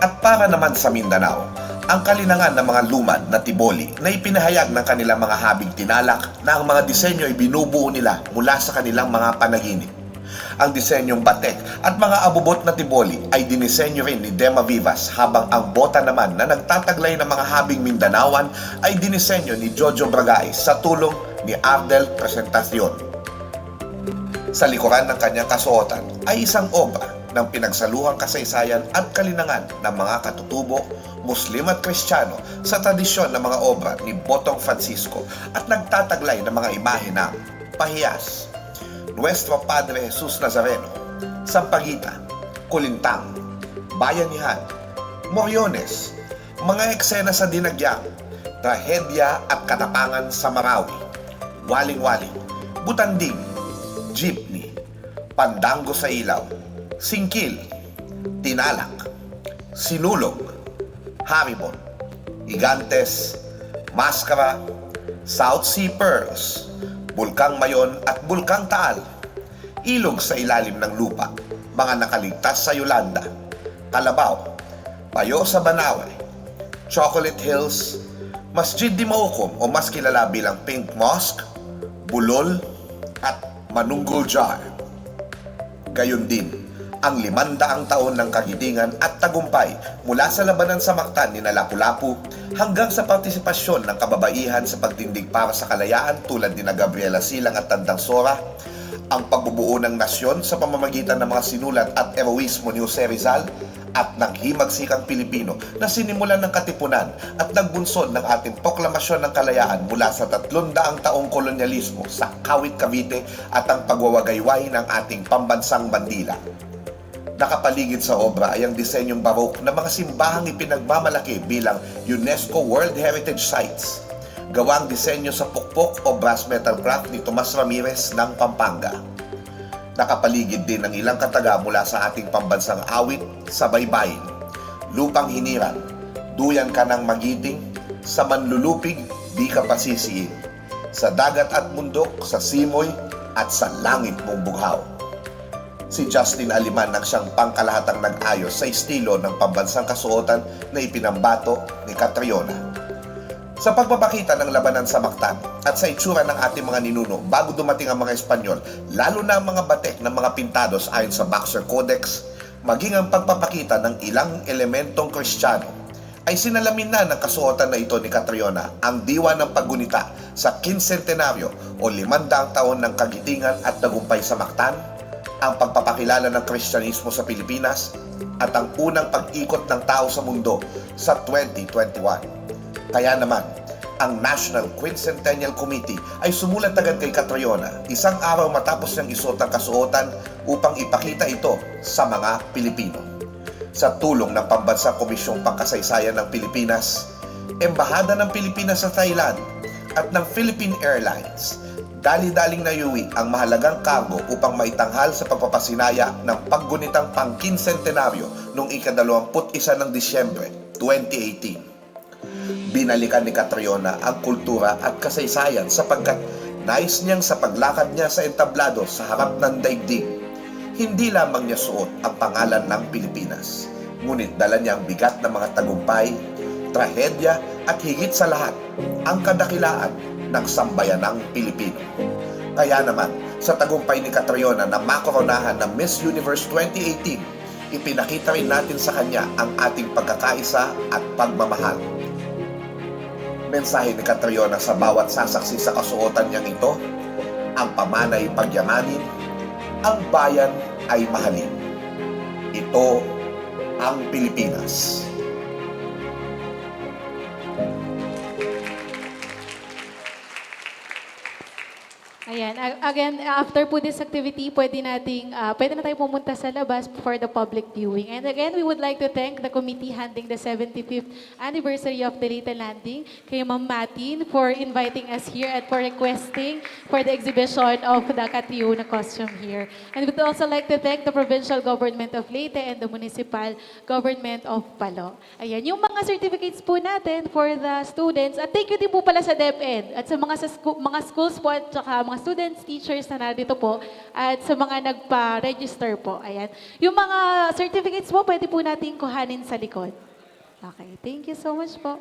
At para naman sa Mindanao, ang kalinangan ng mga lumad na tiboli na ipinahayag ng kanilang mga habing tinalak na ang mga disenyo ay binubuo nila mula sa kanilang mga panaginip. Ang disenyong batek at mga abubot na tiboli ay dinisenyo rin ni Dema Vivas habang ang bota naman na nagtataglay ng mga habing Mindanawan ay dinisenyo ni Jojo Bragay sa tulong ni Ardel Presentacion. Sa likuran ng kanyang kasuotan ay isang obra ng pinagsaluhang kasaysayan at kalinangan ng mga katutubo, Muslim at Kristiyano sa tradisyon ng mga obra ni Botong Francisco at nagtataglay ng mga imahe ng Pahiyas, Nuestro Padre Jesus Nazareno, Sampaguita, Kulintang, Bayanihan, Moriones, mga eksena sa Dinagyang, Trahedya at Katapangan sa Marawi, Waling-Waling, Butanding, Jeepney, Pandango sa Ilaw, Singkil, Tinalak, Sinulog, Haribon, Gigantes, Maskara, South Sea Pearls, Bulkang Mayon at Bulkang Taal, Ilog sa ilalim ng lupa, mga nakaligtas sa Yolanda, Kalabaw, Payo sa Banawe, Chocolate Hills, Masjid di Maukom o mas kilala bilang Pink Mosque, Bulol at Manunggul Jar. Gayon din, ang 500 taon ng kagitingan at tagumpay mula sa labanan sa Mactan ni Lapu-lapu hanggang sa partisipasyon ng kababaihan sa pagtindig para sa kalayaan tulad ni Gabriela Silang at Tandang Sora, ang pagbubuo ng nasyon sa pamamagitan ng mga sinulat at eroismo ni Jose Rizal at ng himagsikang Pilipino na sinimulan ng Katipunan at nagbunsod ng ating proklamasyon ng kalayaan mula sa 300 taong kolonyalismo sa Kawit Cavite at ang pagwawagayway ng ating pambansang bandila. Nakapaligid sa obra ay ang disenyong barok na mga simbahang ipinagmamalaki bilang UNESCO World Heritage Sites. Gawang disenyo sa pukpok o brass metal craft ni Tomas Ramirez ng Pampanga. Nakapaligid din ng ilang kataga mula sa ating pambansang awit sa baybayin, lupang hiniran, duyan ka ng magiting, sa manlulupig di ka pasisiin, sa dagat at bundok, sa simoy at sa langit mong bughaw. Si Justin Aliman ang siyang pangkalahatang nag-ayos sa estilo ng pambansang kasuotan na ipinambato ni Catriona. Sa pagpapakita ng labanan sa Mactan at sa itsura ng ating mga ninuno bago dumating ang mga Espanyol, lalo na ang mga batek ng mga pintados ayon sa Boxer Codex, maging ang pagpapakita ng ilang elementong Kristiyano, ay sinalamin na ng kasuotan na ito ni Catriona ang diwa ng paggunita sa Quincentenaryo o 500 taon ng kagitingan at tagumpay sa Mactan, ang pagpapakilala ng Kristyanismo sa Pilipinas at ang unang pag-ikot ng tao sa mundo sa 2021. Kaya naman, ang National Quincentennial Committee ay sumulat agad kay Catriona isang araw matapos niyang isuot ang kasuotan upang ipakita ito sa mga Pilipino. Sa tulong ng Pambansang Komisyong Pangkasaysayan ng Pilipinas, Embahada ng Pilipinas sa Thailand at ng Philippine Airlines, dali-daling nayuwi ang mahalagang kargo upang maitanghal sa pagpapasinaya ng paggunitang pang-quincentenaryo noong ika-21 ng Disyembre 2018. Binalikan ni Catriona ang kultura at kasaysayan sapagkat nais niyang sa paglakad niya sa entablado sa harap ng daigdig, hindi lamang niya suot ang pangalan ng Pilipinas, ngunit dala niya ang bigat ng mga tagumpay, trahedya at higit sa lahat, ang kadakilaan ng sambayanang Pilipino. Kaya naman, sa tagumpay ni Catriona na makoronahan ng Miss Universe 2018, ipinakita rin natin sa kanya ang ating pagkakaisa at pagmamahal. Mensahe ni Catriona sa bawat sasaksi sa kasuotan niyang ito, ang pamanay pagyamanin, ang bayan ay mahalin. Ito ang Pilipinas. Ayan, again, after po this activity, pwede na tayo pumunta sa labas for the public viewing. And again, we would like to thank the committee handling the 75th anniversary of the Leyte Landing, kay Ma'am Matin for inviting us here and for requesting for the exhibition of the Catriona costume here. And we'd also like to thank the provincial government of Leyte and the municipal government of Palo. Ayan, yung mga certificates po natin for the students, at thank you din po pala sa DepEd at sa mga schools po at saka mga students, teachers na narito po, at sa mga nagpa-register po. Ayan. Yung mga certificates po, pwede po natin kuhanin sa likod. Okay, thank you so much po.